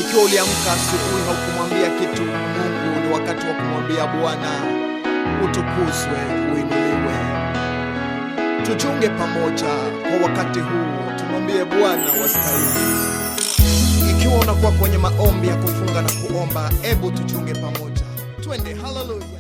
Ikiwa uliamka asubuhi haukumwambia kitu Mungu, ni wakati wa kumwambia Bwana utukuzwe, uinuliwe. Tujiunge pamoja kwa wakati huu, tumwambie Bwana wastahili. Ikiwa unakuwa kwenye maombi ya kufunga na kuomba, hebu tujiunge pamoja. Twende, hallelujah.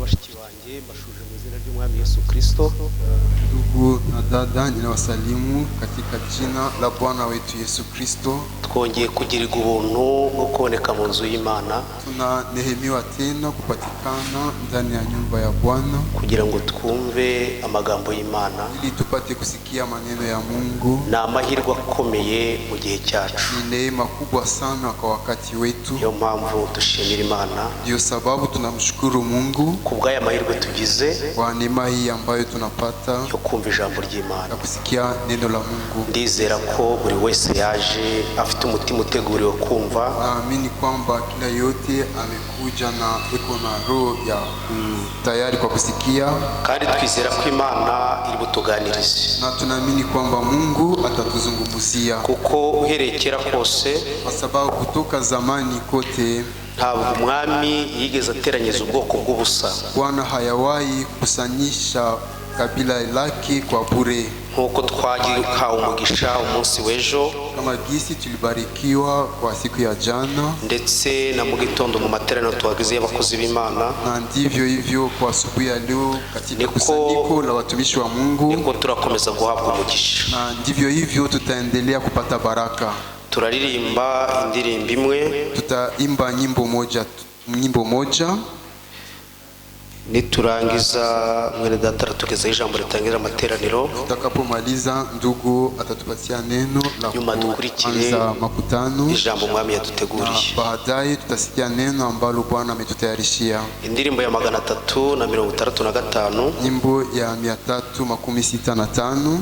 n'abashiki banjye mbashuje mu izina ry'Umwami Yesu Kristo. Ndugu na dada, ninawasalimu katika jina la Bwana wetu Yesu Kristo. Twongeye kugirirwa ubuntu bwo kuboneka mu nzu y'Imana. Tunanehemiwa tena kupatikana ndani ya nyumba ya Bwana kugira ngo twumve amagambo y'Imana, ili tupate kusikia maneno ya Mungu. Na amahirwe akomeye mu gihe cyacu. Ni neema kubwa sana kwa wakati wetu. Yo mpamvu dushimira Imana. Ndio sababu tunamshukuru Mungu kubw'aya mahirwe tugize, kwa neema hii ambayo tunapata yo kumva ijambo ry'Imana, na kusikia neno la Mungu. Ndizera ko buri wese yaje afite umutima uteguriwe kumva. Naamini kwamba kila yote amekuja na iko na roho ya tayari kwa kusikia, kandi twizera ko Imana iri butuganirize, na tunaamini kwamba Mungu atatuzungumzia, kuko uherekera kose, kwa sababu kutoka zamani kote ntabwo umwami yigeze ateranyiza ubwoko bw'ubusa. Bwana hayawahi kusanyisha kabila lake kwa bure. Nkuko twagihawe umugisha umunsi w'ejo, kama gisi tulibarikiwa kwa siku ya jana, ndetse na mu gitondo mu materaniro twagize y'abakozi b'Imana, na ndivyo hivyo kwa asubuhi ya leo katika kusanyiko la watumishi wa Mungu, niko turakomeza guhabwa umugisha, na ndivyo hivyo tutaendelea kupata baraka. Turaririmba indirimbo imwe, tutaimba nyimbo moja. Niturangiza mwene data tugeze ijambo ritangira amateraniro. Tutakapomaliza ndugu atatupatia neno la kuanza makutano, ijambo mwami yaduteguriye. Baadaye tutasikia neno ambalo Bwana ametutayarishia. Indirimbo ya 365, nyimbo ya 365,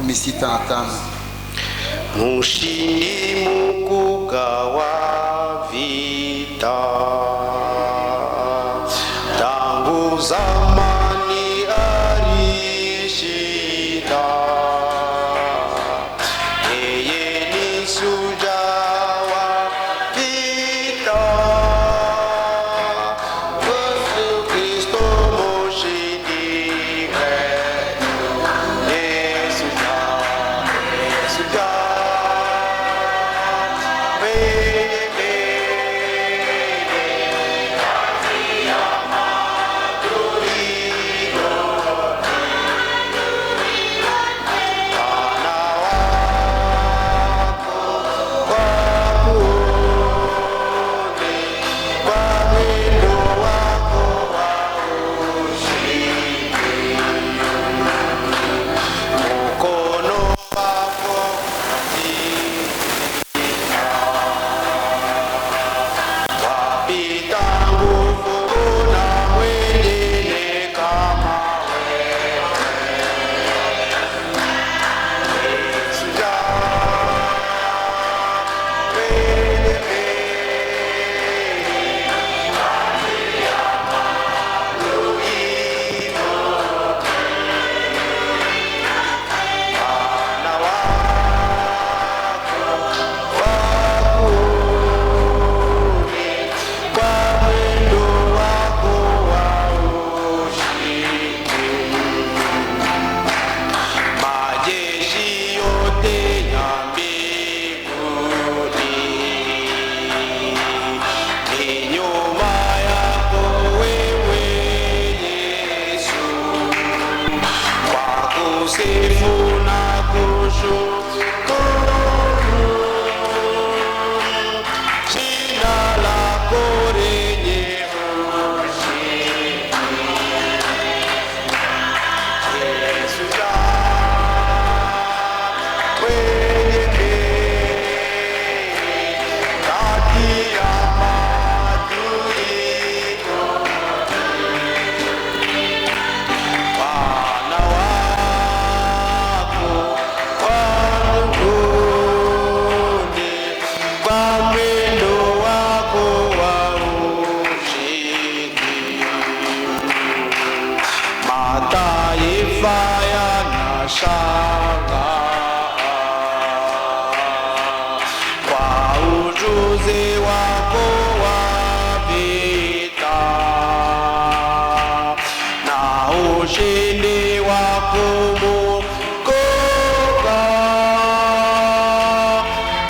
365. Mushindi mukugawa vita tangu zamani alishinda, yeye ni shujaa wa vita, Yesu Kristo mushindi wetu, Yesu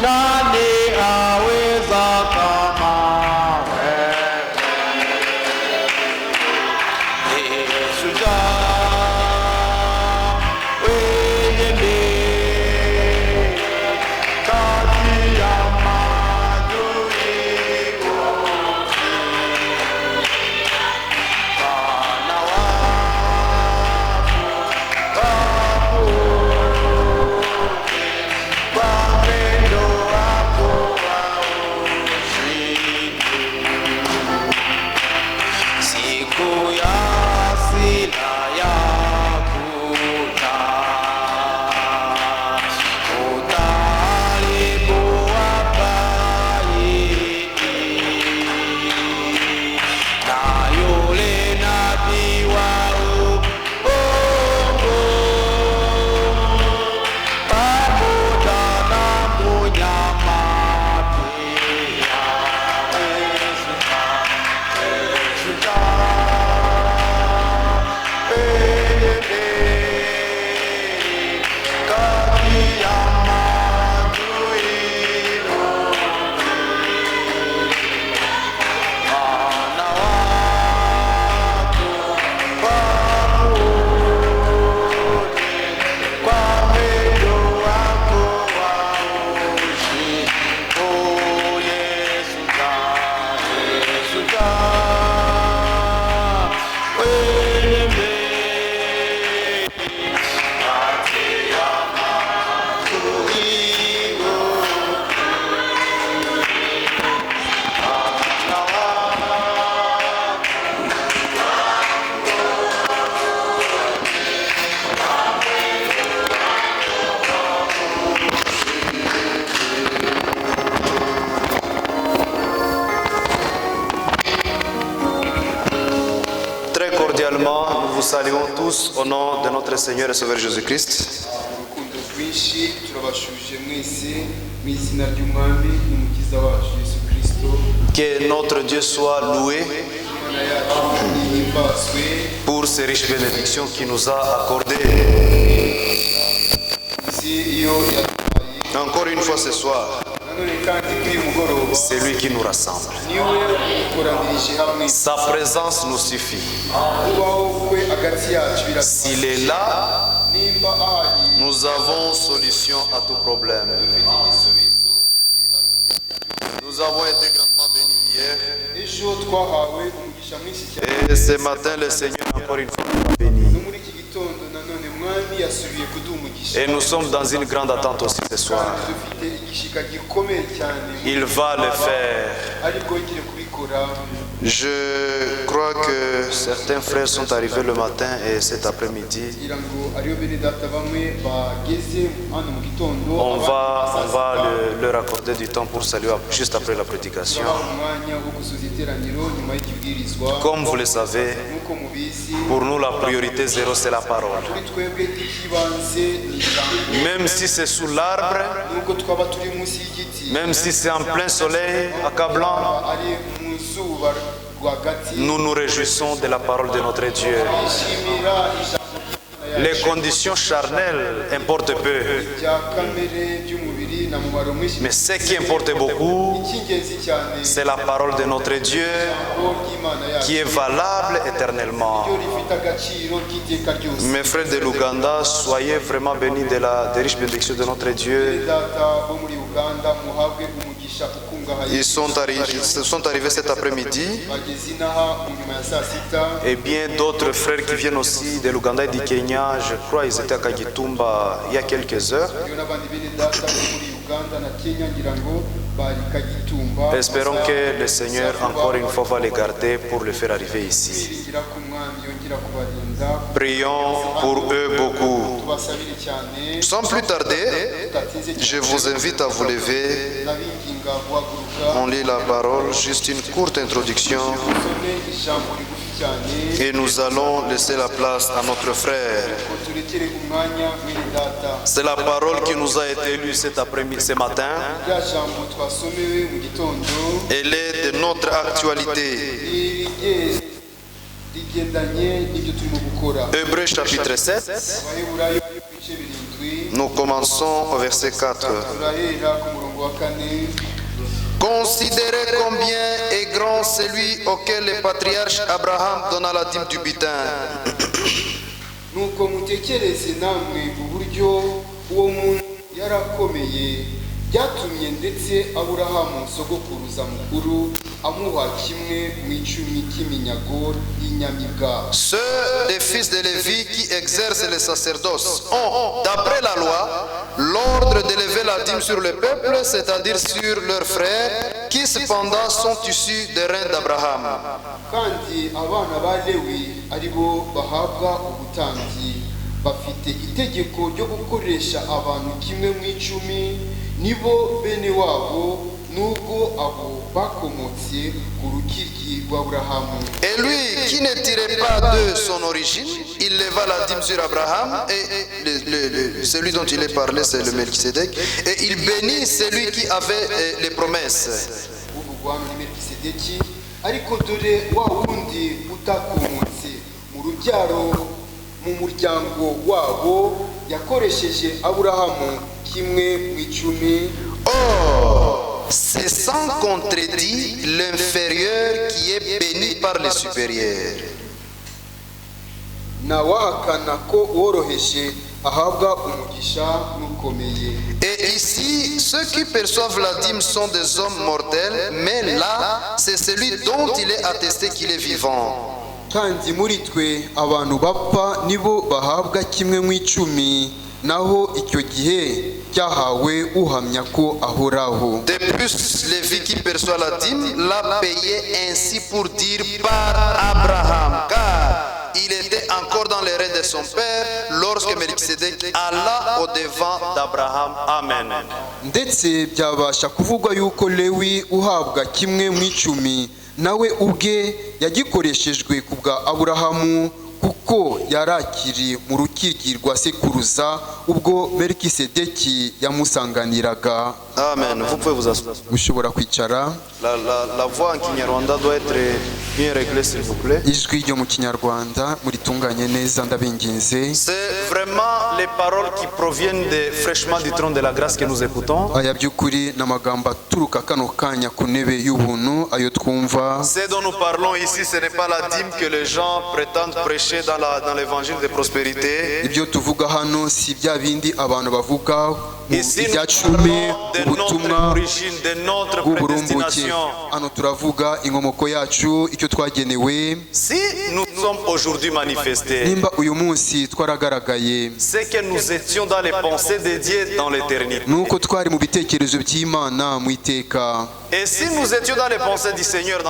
nani aweza kama Cordialement, nous vous saluons tous au nom de notre Seigneur et Sauveur Jésus-Christ. urukundo rwinshi turabashuje mwese mu izina ry'umwami n'umukiza wacu Yesu Kristo. Que notre Dieu soit loué Imana yacu ihimbazwe pour ces riches bénédictions qu'il nous a accordées. iyo yaduhaye Encore une fois ce soir, nanone kandi kuri uyu mugoroba c'est lui qui nous rassemble. niwe ukoranirije hamwe Sa présence nous suffit. kubaho kwe hagati yacu birasa S'il est là, nimba ahari nous avons solution à tout problème. igisubizo. Nous avons été grandement bénis hier. Ejo twahawe umugisha mwinshi cyane Et ce matin, le Seigneur encore une fois nous a bénis. no muri iki gitondo nanone mwami yasubiye kuduha umugisha Et nous sommes dans une grande attente aussi ce soir. kandi dufite igishika gikomeye cyane Il va le faire. ariko igiye kubikora. Je crois que certains frères sont arrivés le matin et cet après-midi. kugira ngo ariyo bene data bamwe bageze hano mu gitondo On va leur accorder du temps pour saluer juste après la prédication. baha umwanya wo gusoza iteraniro nyuma y'ikibwirizwa. Comme vous le savez, nk'uko mubizi pour nous la priorité zéro c'est la parole. kuri twebwe ikibanze ni ijambo. Même si c'est sous l'arbre, nubwo twaba turi munsi y'igiti même si c'est en plein soleil, accablant, ari mu zuba rwagati nous nous réjouissons de la parole de notre Dieu. twishimira ijambo Les conditions charnelles importent peu, rya kamere by'umubiri na mumaro mwinshi. mais ce qui importe beaucoup, icy'ingenzi cyane c'est la parole de notre Dieu ijambo ry'Imana yacu qui est valable éternellement. ryo rifite agaciro k'iteka ryose. Mes frères de l'Ouganda, soyez vraiment bénis des riches bénédictions de notre Dieu. data bo muri Uganda muhabwe umugisha ukungahaye. Ils sont arrivés cet après-midi bageze inaha mu nyuma ya saa sita. et bien d'autres frères qui viennent aussi de l'Ouganda et du Kenya. Je crois qu'ils étaient à Kagitumba il y a quelques heures. Iyo n'abandi bene data bo muri Uganda na Kenya ngira ngo bari Kagitumba. Espérons que le Seigneur encore une fois va les garder pour les faire arriver ici. kwiringira ku mwami yongera kubarinda. Prions pour eux beaucoup. tubasabire cyane. Sans plus tarder, tudatinze je cyane. vous invite à vous lever. Ndabinginga guhaguruka. On lit la parole, juste une courte introduction. Usome ijambo rigufi cyane. Et nous allons laisser la place à notre frère. Ko turekere umwanya mwene data. C'est la parole qui nous a été lue cet après-midi, ce matin. rya jambo twasomewe mu gitondo Elle est de notre actualité. rigendanye n'ibyo turimo gukora. Hébreux chapitre 7. abaheburayo ibice birindwi Nous commençons au verset 4. turahera ku murongo wa 4. Considérez combien est grand celui auquel le patriarche Abraham donna la dîme du butin. nuko mutekereze namwe uburyo uwo muntu yarakomeye byatumye ndetse aburahamu sogokuruza mukuru amuha kimwe mu icumi cy'iminyago y'inyamibwa. Ceux des fils de Lévi qui exercent le sacerdoce ont, d'après la loi, l'ordre d'élever la dîme sur le peuple, c'est-à-dire sur leurs frères, qui cependant sont issus des reins d'Abraham. kandi abana ba lewi ari bo bahabwa ubutambyi bafite itegeko ryo gukoresha abantu kimwe mu icumi, nibo bene wabo nubwo abo bakomotse ku rukiryi rw'Aburahamu. Et lui, qui ne tirait pas de son origine, il leva la dîme sur Abraham, et celui dont il est parlé, c'est le Melchisédek, et il bénit celui qui avait les promesses. uvugwa hano ni Melikisedeki, ariko dore wa wundi utakomotse mu rubyaro mu muryango wabo yakoresheje Aburahamu kimwe mu icumi. Or, c'est sans contredit l'inférieur qui est béni par le supérieur. ntawahakana ko woroheje ahabwa umugisha n'ukomeye. Et ici, ceux qui perçoivent la dîme sont des hommes mortels, mais là, c'est celui dont il est attesté qu'il est vivant. kandi muri twe abantu bapfa nibo bahabwa kimwe mu icumi, naho icyo gihe cyahawe uhamya ko ahoraho. De plus, Lévi qui perçoit la dîme l'a payé ainsi pour dire par Abraham, car il était encore dans les reins de son père lorsque Melchisédek alla au devant d'Abraham. Amen. ndetse byabasha kuvugwa yuko lewi uhabwa kimwe mu icumi nawe ubwe yagikoreshejwe ku bwa Aburahamu kuko yarakiri mu rukiryi rwa sekuruza ubwo Melikisedeki yamusanganiraga. Amen. Vous pouvez vous asseoir. Mushobora kwicara. La voix en Kinyarwanda doit être bien réglée, s'il vous plaît. Ijwi ryo mu Kinyarwanda muritunganye neza ndabinginze. C'est vraiment les paroles qui proviennent fraîchement du trône de la grâce que nous écoutons. Aya by'ukuri n'amagambo aturuka kano kanya ku ntebe y'ubuntu ayo twumva. Ce dont nous parlons ici, ce n'est pas la dîme que les gens prétendent prêcher dans l'évangile de prospérité. Ibyo tuvuga hano si bya bindi abantu bavuga Ici, ibya nous cumi parlons de ubutumwa notre origine, de notre bw'uburumbuke. prédestination. Hano turavuga inkomoko yacu icyo twagenewe. Si nous sommes aujourd'hui manifestés, Nimba uyu munsi twaragaragaye c'est que nous étions dans les pensées de Dieu dans l'éternité. nuko twari mu bitekerezo by'Imana mu iteka. Et si nous étions dans les pensées du Seigneur,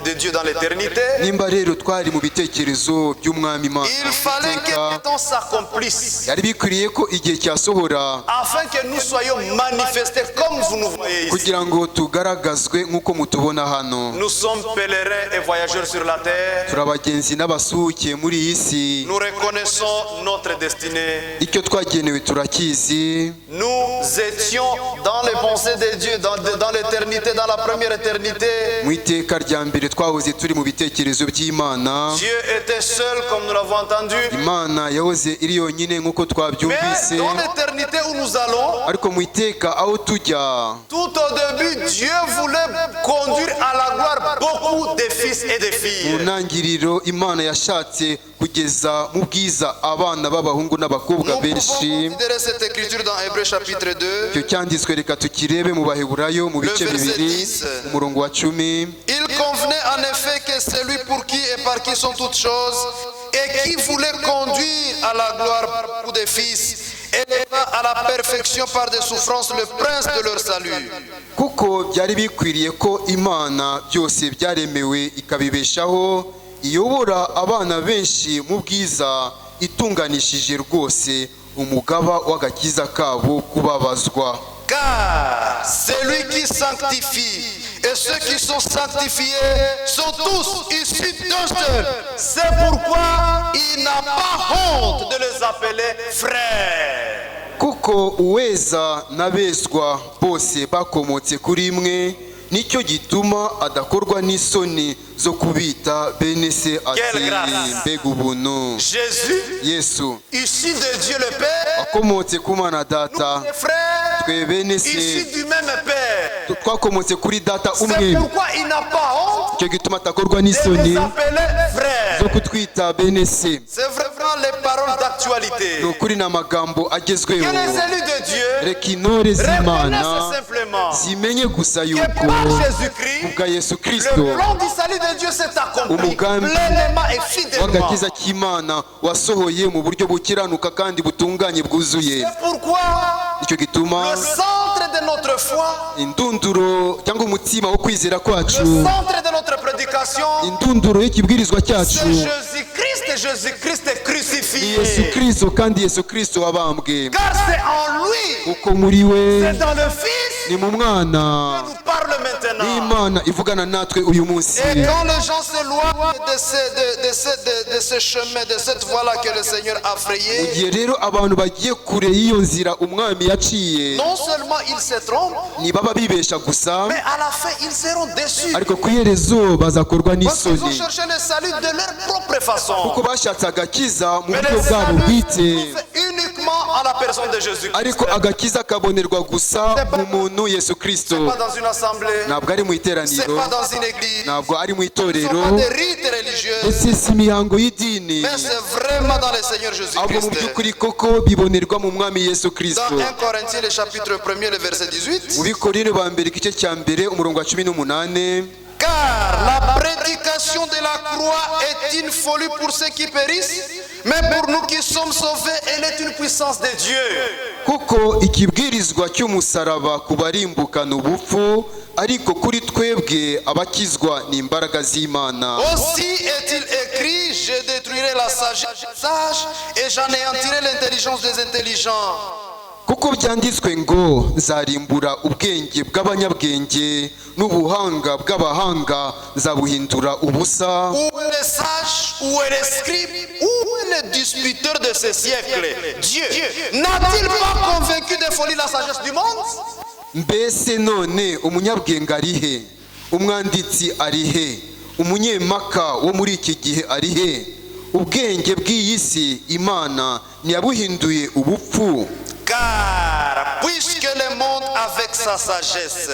de Dieu dans l'éternité, Nimba rero twari mu bitekerezo by'umwami Imana il fallait que le temps s'accomplisse yari bikwiriye ko igihe cyasohora afin que nous soyons manifestés comme vous nous voyez ici. kugira ngo tugaragazwe nk'uko mutubona hano. Nous sommes pèlerins et voyageurs sur la terre. Turi abagenzi n'abasuhukiye muri iyi si. Nous reconnaissons notre destinée. Icyo twagenewe turakizi. Nous étions dans les pensées de Dieu, dans l'éternité, dans la première éternité. Mu iteka rya mbere twahoze turi mu bitekerezo by'Imana. Dieu était seul comme nous l'avons entendu. Imana yahoze iri yonyine nk'uko Mais twabyumvise. dans l'éternité où nous allons, Ariko mu iteka aho tujya, tout au début, Dieu voulait conduire à la gloire beaucoup de fils et de mu filles. ntangiriro Imana yashatse kugeza mu bwiza abana b'abahungu n'abakobwa Nous pouvons benshi. considérer cette écriture dans Hébreux chapitre 2. Icyo cyanditswe reka tukirebe mu Baheburayo mu bice bibiri umurongo wa 10. Il convenait en effet que celui pour qui et par qui sont toutes choses et qui voulait conduire à la gloire beaucoup de fils éleva à la perfection par des souffrances le prince de leur salut. Kuko byari bikwiriye ko Imana byose byaremewe ikabibeshaho iyobora abana benshi mu bwiza itunganishije rwose umugaba w'agakiza kabo kubabazwa. Car celui qui sanctifie et ceux qui sont sanctifiés sont tous issus d'un seul. C'est pourquoi il n'a pas honte de les appeler frères. Kuko uweza n'abezwa bose bakomotse kuri imwe nicyo gituma adakorwa n'isoni zo kubita bene se ati mbega ubuntu. Jésus, Yesu issu de Dieu le Père, akomotse ku Mana Data, les frères, twe bene se issus du même Père. twakomotse kuri Data C'est umwe. pourquoi il n'a pas honte Icyo gituma atakorwa de n'isoni les appeler zo frères. kutwita bene se. C'est vraiment les paroles d'actualité. Ni ukuri n'amagambo Que agezweho. les élus de Dieu Reka intore z'Imana reconnaissent simplement zimenye gusa que yuko par Jésus-Christ, ubwa Yesu le Kristo plan du salut de Dieu s'est accompli umugambi pleinement et fidèlement. w'agakiza k'Imana wasohoye mu buryo bukiranuka kandi butunganye bwuzuye. C'est pourquoi Icyo gituma le centre de notre foi, indunduro cyangwa umutima wo kwizera le kwacu, centre de notre prédication, indunduro y'ikibwirizwa cyacu c'est Jésus-Christ et Jésus-Christ est ni crucifié. Yesu Kristo, kandi Yesu Kristo wabambwe. Car c'est en lui, Kuko muri we c'est dans le Fils ni mu mwana que nous parle maintenant. n'Imana ivugana natwe uyu munsi. Et quand les gens s'éloignent de ce chemin, de cette voie-là que le Seigneur a Mu frayée, gihe rero abantu bagiye kure y'iyo nzira umwami yaciye, non seulement ils se trompent, ntibaba bibesha gusa, mais à la fin ils seront déçus. ariko ku iherezo bazakorwa Parce qu'ils ont n'isoni, cherché le salut de leur propre façon. kuko bashatse agakiza mu Mais buryo le bwabo salut bwite, se fait uniquement à la personne de Jésus-Christ. ariko agakiza kabonerwa gusa mu muntu Yesu Kristo. Pas dans une assemblée, Ntabwo ari mu c'est iteraniro, pas dans une église, ntabwo ari mu ce ne itorero, sont pas des rites religieux, ndetse si imihango y'idini, mais c'est vraiment dans le Seigneur ahubwo mu Jésus-Christ. by'ukuri koko bibonerwa mu mwami Yesu Dans Kristo. 1 Corinthiens, le chapitre 1er, le verset 18. Mu Bikorine ba mbere igice cya mbere umurongo wa 18. Car la prédication de la croix est une folie pour ceux qui périssent, mais pour nous qui sommes sauvés, elle est une puissance de Dieu. Kuko ikibwirizwa cy'umusaraba ku barimbukana ubupfu, ariko kuri twebwe abakizwa ni imbaraga z'Imana. Aussi est-il écrit, je détruirai la sagesse des sages et j'anéantirai l'intelligence des intelligents. Kuko byanditswe ngo nzarimbura ubwenge bw'abanyabwenge n'ubuhanga bw'abahanga nzabuhindura ubusa. Où est le sage, où est le scribe, où aucun disputeur de ce siècle, Dieu, n'a-t-il pas convaincu de folie la sagesse du monde? mbese none umunyabwenge ari he, umwanditsi ari he, umunyemaka wo muri iki gihe ari he? Ubwenge bw'iyi si Imana ntiyabuhinduye ubupfu. Car puisque le monde avec sa sagesse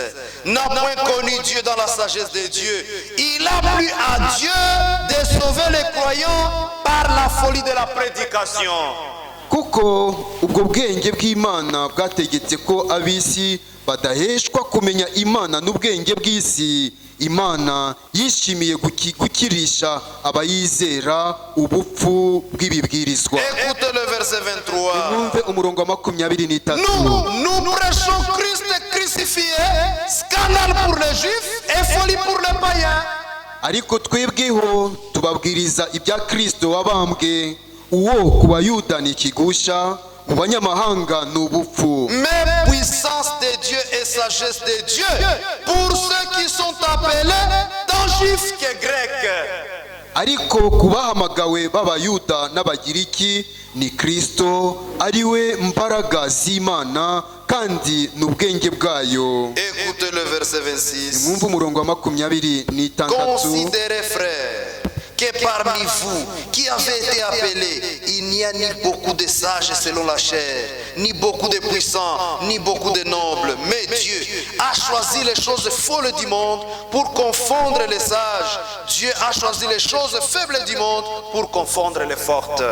n'a point connu Dieu dans la sagesse de Dieu, il a plu à Dieu de sauver les croyants par la folie de la prédication. Kuko ubwo bwenge bw'Imana bwategetse ko ab'isi badaheshwa kumenya Imana n'ubwenge bw'isi, Imana yishimiye gukirisha abayizera ubupfu bw'ibibwirizwa. Écoutez le verset 23. Mwumve umurongo wa 23. Nous prêchons Christ crucifié, scandale pour les Juifs et folie pour les païens. Ariko twebweho tubabwiriza ibya Kristo wabambwe, uwo ku Bayuda ni ikigusha, ku banyamahanga ni ubupfu. Mais puissance de Dieu et sagesse de Dieu pour ceux qui sont appelés, tant juifs que grecs. Ariko kubahamagawe b'Abayuda n'Abagiriki ni Kristo, ariwe mbaraga z'Imana kandi n'ubwenge bwayo. Écoutez le verset 26. Mwumve umurongo wa 26. Considérez, frères, que parmi vous qui avez été appelés, il n'y a ni beaucoup de sages selon la chair, ni beaucoup de puissants, ni beaucoup de nobles, mais Dieu a choisi les choses folles du monde pour confondre les sages. Dieu a choisi les choses faibles du monde pour confondre les fortes.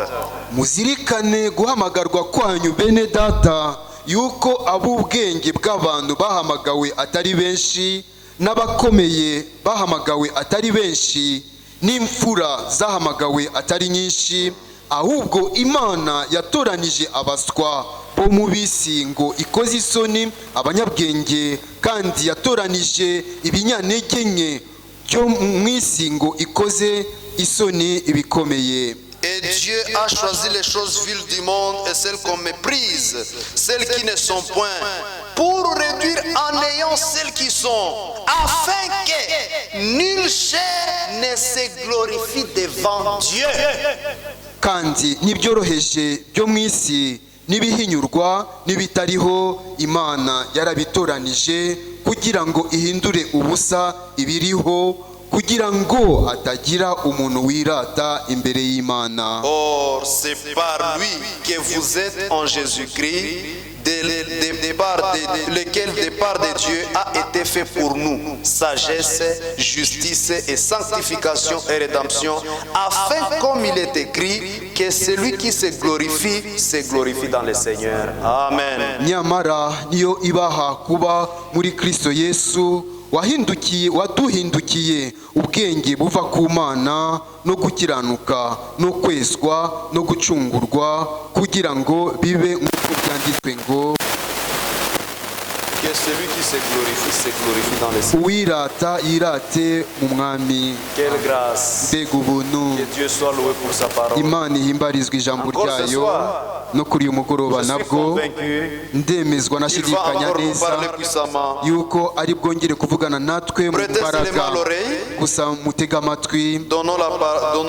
Muzirikane guhamagarwa kwanyu bene data, yuko ab'ubwenge bw'abantu bahamagawe atari benshi, n'abakomeye bahamagawe atari benshi, n'imfura zahamagawe atari nyinshi, ahubwo Imana yatoranije abaswa bo mu bisi ngo ikoze isoni abanyabwenge, kandi yatoranije ibinyantege nke byo mu isi ngo ikoze isoni ibikomeye. Et Dieu a choisi les choses viles du monde et celles qu'on méprise, celles qui ne sont point, pour réduire en néant celles qui sont, afin que nulle chair ne se glorifie devant Dieu. Kandi n'ibyoroheje byo mu isi n'ibihinyurwa n'ibitariho, Imana yarabitoranije kugira ngo ihindure ubusa ibiriho, kugira ngo hatagira umuntu wirata imbere y'Imana. Or, c'est par lui que vous êtes en Jésus-Christ, lequel départ de Dieu a été fait pour nous, sagesse, justice et sanctification et rédemption, afin, comme il est écrit, que celui qui se glorifie dans le Seigneur. Amen. Nyamara niyo ibaha kuba muri Kristo Yesu, waduhindukiye ubwenge buva ku Mana no gukiranuka no kwezwa no gucungurwa, kugira ngo bibe nk'uko byanditswe ngo Que celui qui se glorifie dans le Seigneur. uwirata yirate mu Mwami. Quelle grâce. Mbega ubuntu! Que Dieu soit loué pour sa parole. Imana ihimbarizwa ijambo ryayo, no kuri uyu mugoroba nabwo ndemezwa nashidikanya neza yuko ari bwongere kuvugana natwe mu mbaraga. Gusa mutega amatwi, Donnons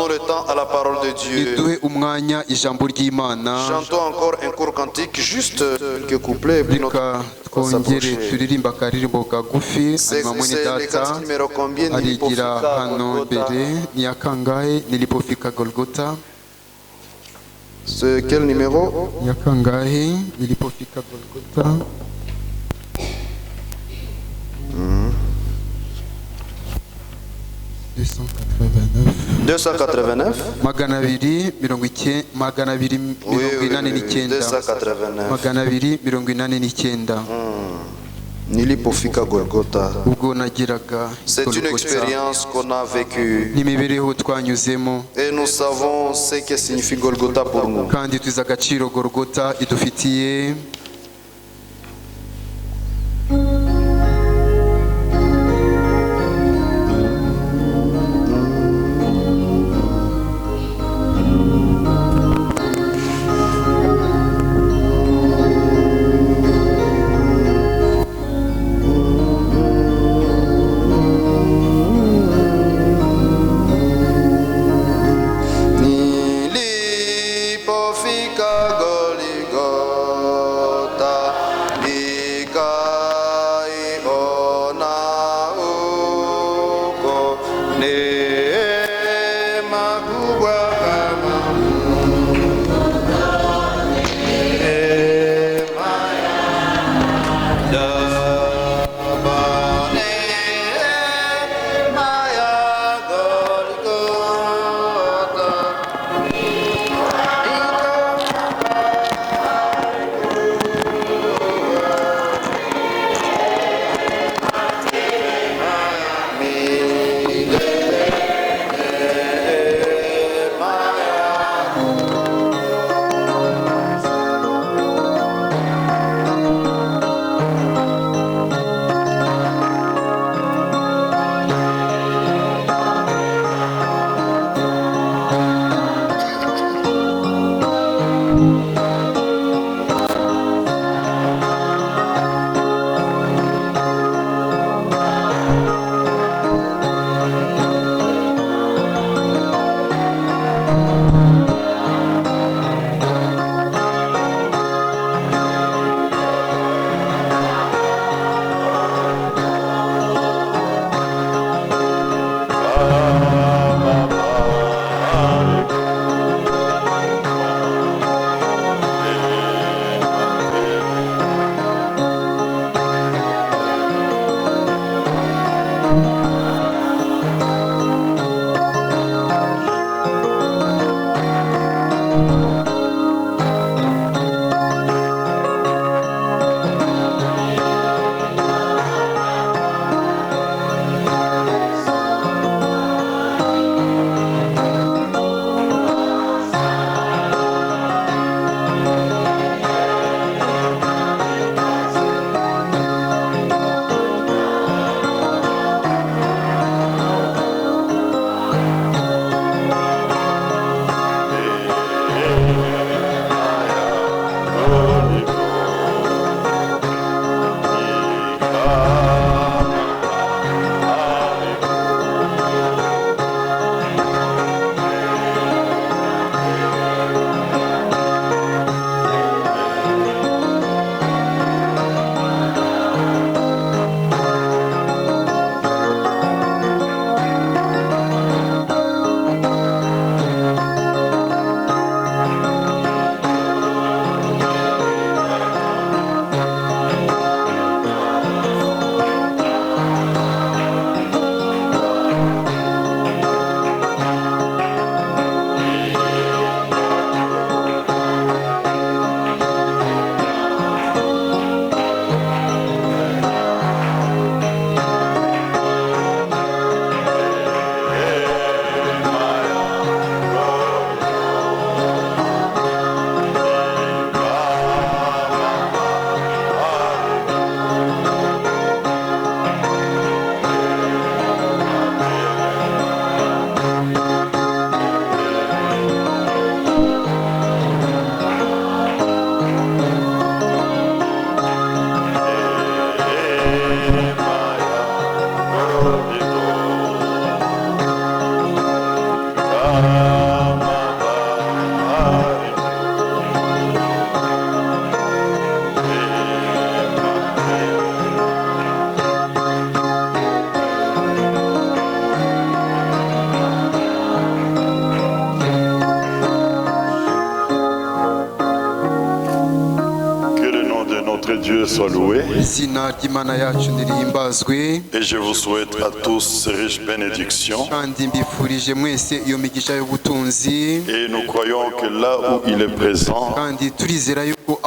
le temps à la parole de Dieu. duhe umwanya ijambo ry'Imana. Chantons encore un court cantique, juste quelques couplets, puis Reka notre twongere turirimba akaririmbo kagufi, C'est hanyuma mwene le data cantique numéro combien? arigira hano mbere. Ni akangahe? Nilipofika Golgota. C'est quel numéro? Ni akangahe? Nilipofika Golgota. Oui, 289. Magana abiri mirongo inani n'icyenda. 289. Magana abiri mirongo inani n'icyenda. Nilipofika Golgotha. Ubwo nageraga C'est une Golgotha, expérience qu'on a vécue n'imibereho twanyuzemo, et nous savons ce que signifie Golgotha pour nous. kandi tuzi agaciro Golgotha idufitiye. Dieu soit loué. izina ry'Imana yacu nirihimbazwe, Et je vous souhaite à tous ces riches bénédictions. kandi mbifurije mwese iyo migisha y'ubutunzi. Et nous croyons que là où il est présent, Kandi turizera yuko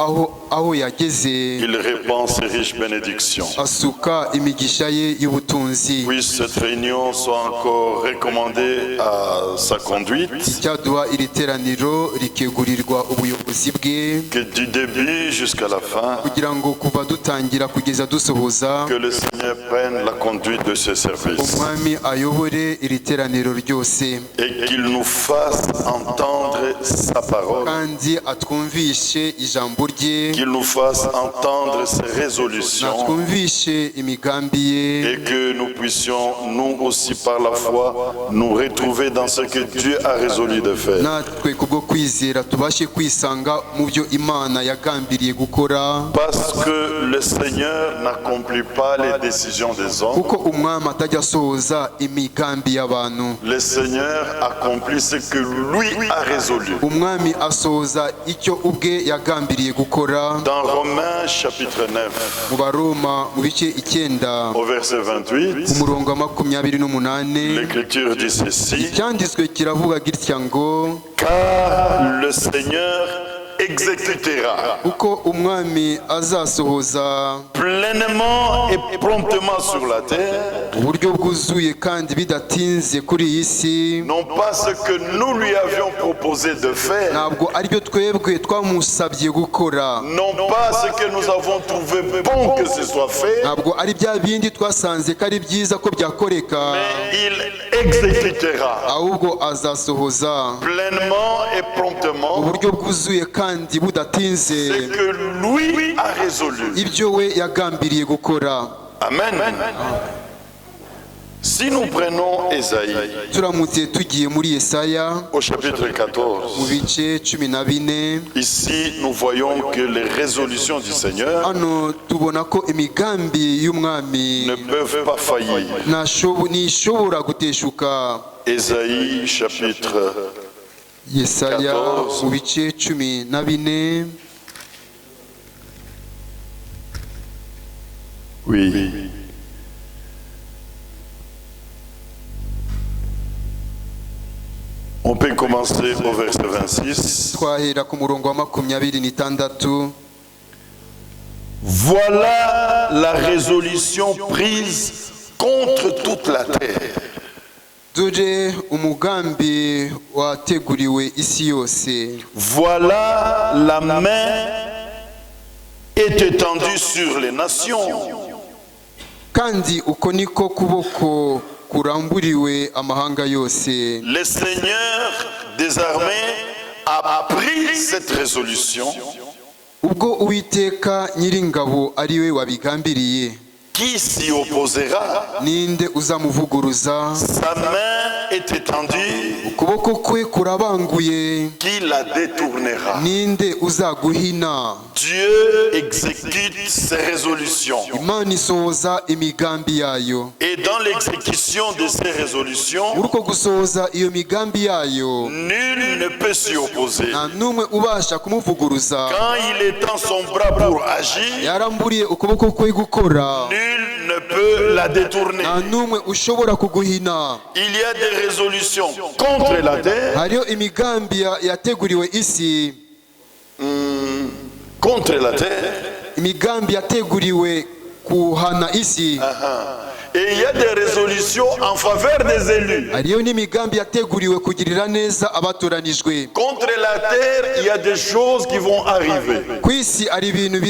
aho yageze il répand ces riches bénédictions. asuka imigisha ye y'ubutunzi. Puisse cette réunion soit encore recommandée à sa conduite. Icyaduha iri teraniro rikegurirwa ubuyobozi bwe, Que du début jusqu'à la fin, kugira ngo kuva dutangira kugeza dusohoza que le Seigneur prenne la conduite de ce service. umwami ayobore iri teraniro ryose, Et qu'il nous fasse entendre sa parole. kandi atwumvishe ijambo rye, Qu'il nous fasse entendre ses résolutions. natwumvishe imigambi ye, Et que nous puissions, nous aussi par la foi, nous retrouver dans ce que Dieu a résolu de faire. natwe kubwo kwizera tubashe kwisanga mu byo Imana yagambiriye gukora, Parce que le Seigneur n'accomplit pas les décisions des hommes. kuko umwami atajya asohoza imigambi y'abantu. Le Seigneur accomplit ce que lui a résolu. Umwami asohoza icyo ubwe yagambiriye gukora. Dans Romains chapitre 9, Mu Baroma mu bice 9 au verset 28, umurongo wa 28, l'Écriture dit ceci: icyanditswe kiravuga gitya ngo, car le Seigneur exécutera uko umwami azasohoza pleinement et promptement sur la terre, uburyo bwuzuye kandi bidatinze kuri iyi si, non pas ce que nous lui avions proposé de faire, ntabwo aribyo twebwe twamusabye gukora, non pas ce que nous avons trouvé bon que ce soit fait, ntabwo ari bya bindi twasanze ko ari byiza ko byakoreka, mais il exécutera ahubwo azasohoza pleinement et promptement uburyo bwuzuye kandi budatinze ce que lui a résolu. ibyo we yagambiriye gukora. Amen. Si nous prenons Ésaïe Turamutse tugiye muri Yesaya au chapitre mu 14, bice 14, ici nous voyons que les résolutions du Seigneur hano tubona ko imigambi y'umwami ne peuvent pas faillir. ntishobora guteshuka. Ésaïe chapitre Yesaya 14. mu bice 14, Oui. On peut commencer au verset 26. twahera ku murongo wa 26. Voilà la résolution prise contre toute la terre. Dore umugambi wateguriwe isi yose. Voilà la main est étendue sur les nations. Kandi uko niko kuboko kuramburiwe amahanga yose. Le Seigneur des armées a pris cette résolution. Ubwo Uwiteka Nyiringabo ari we wabigambiriye, Qui s'y opposera? ninde uzamuvuguruza? Sa main est étendue. Ukuboko kwe kurabanguye, Qui la détournera? ninde uzaguhina? Dieu exécute ses résolutions. Imana isohoza imigambi yayo. Et dans l'exécution de ces résolutions, Muri uko gusohoza iyo migambi yayo, nul ne peut s'y opposer. nta n'umwe ubasha kumuvuguruza. Quand il étend son bras pour agir, Yaramburiye ukuboko kwe gukora, nul ne peut la détourner. nta n'umwe ushobora kuguhina. Il y a des résolutions contre la terre, Hariho imigambi yateguriwe isi, contre la terre, imigambi yateguriwe kuhana isi. et il y a des résolutions en faveur des élus. Hariyo n'imigambi yateguriwe kugirira neza abatoranijwe. Contre la terre, il y a des choses qui vont arriver. Ku isi hari ibintu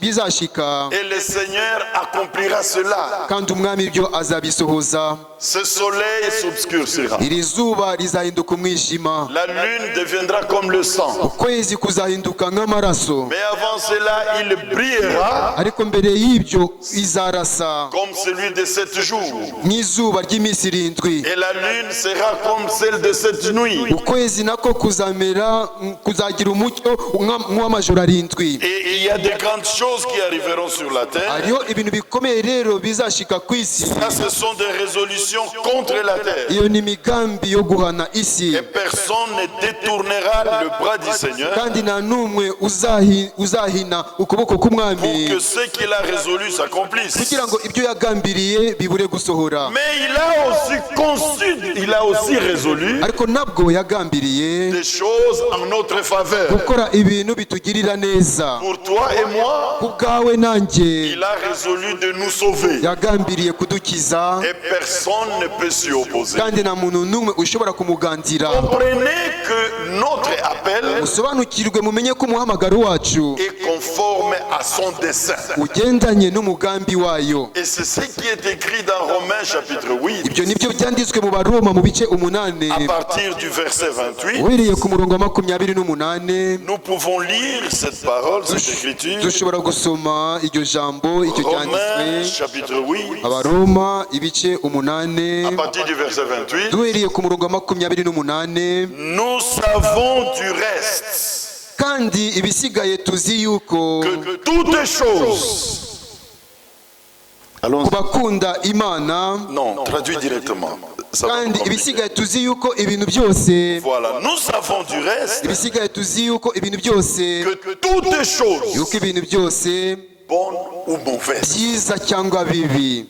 bizashika, Et le Seigneur accomplira cela. kandi umwami ibyo azabisohoza. Ce soleil s'obscurcira. Iri zuba rizahinduka umwijima, La lune deviendra comme le sang. ukwezi kuzahinduka nk'amaraso, Mais avant cela, il brillera ariko mbere y'ibyo izarasa comme celui de de 7 jours. nk'izuba ry'iminsi 7. Et la lune sera comme celle de cette nuit. ukwezi nako kuzagira umucyo nk'uw'amajoro 7. Et il y a de grandes choses qui arriveront sur la terre. hariho ibintu bikomeye rero bizashika ku isi. Ça, ce sont des résolutions contre la terre. iyo ni imigambi yo guhana isi. Et personne ne détournera le bras du Seigneur kandi nta n'umwe uzahina ukuboko pour k'umwami que ce qu'il a résolu s'accomplisse. kugira ngo ibyo yagambiriye bibure gusohora. Mais il a aussi conçu, il a aussi résolu ariko nabwo yagambiriye des choses en notre faveur. gukora ibintu bitugirira neza. Pour toi et moi, ku bwawe nanjye il a résolu de nous sauver. yagambiriye kudukiza Et personne ne peut s'y opposer. kandi nta muntu n'umwe ushobora kumugandira. Comprenez que notre appel musobanukirwe mumenye ko umuhamagaro wacu est conforme à son dessein. ugendanye n'umugambi wayo. Et c'est ce qui est écrit dans Romains chapitre 8, ibyo nibyo byanditswe mu baroma mu bice 8 à partir du verset 28. uhereye ku murongo wa 28. Nous pouvons lire cette parole, cette écriture. dushobora gusoma iryo jambo icyo Romains cyanditswe chapitre 8, abaroma ibice à 8 partir du verset 28. duhereye ku murongo wa 28. Nous savons du reste kandi ibisigaye tuzi yuko que toutes choses. Allons. ku bakunda imana Non, traduit directement. Ça va kandi compliquer. ibisigaye tuzi yuko ibintu byose Voilà, nous savons du reste ibisigaye tuzi yuko ibintu byose que toutes choses, yuko ibintu byose bonnes ou mauvaises, byiza cyangwa bibi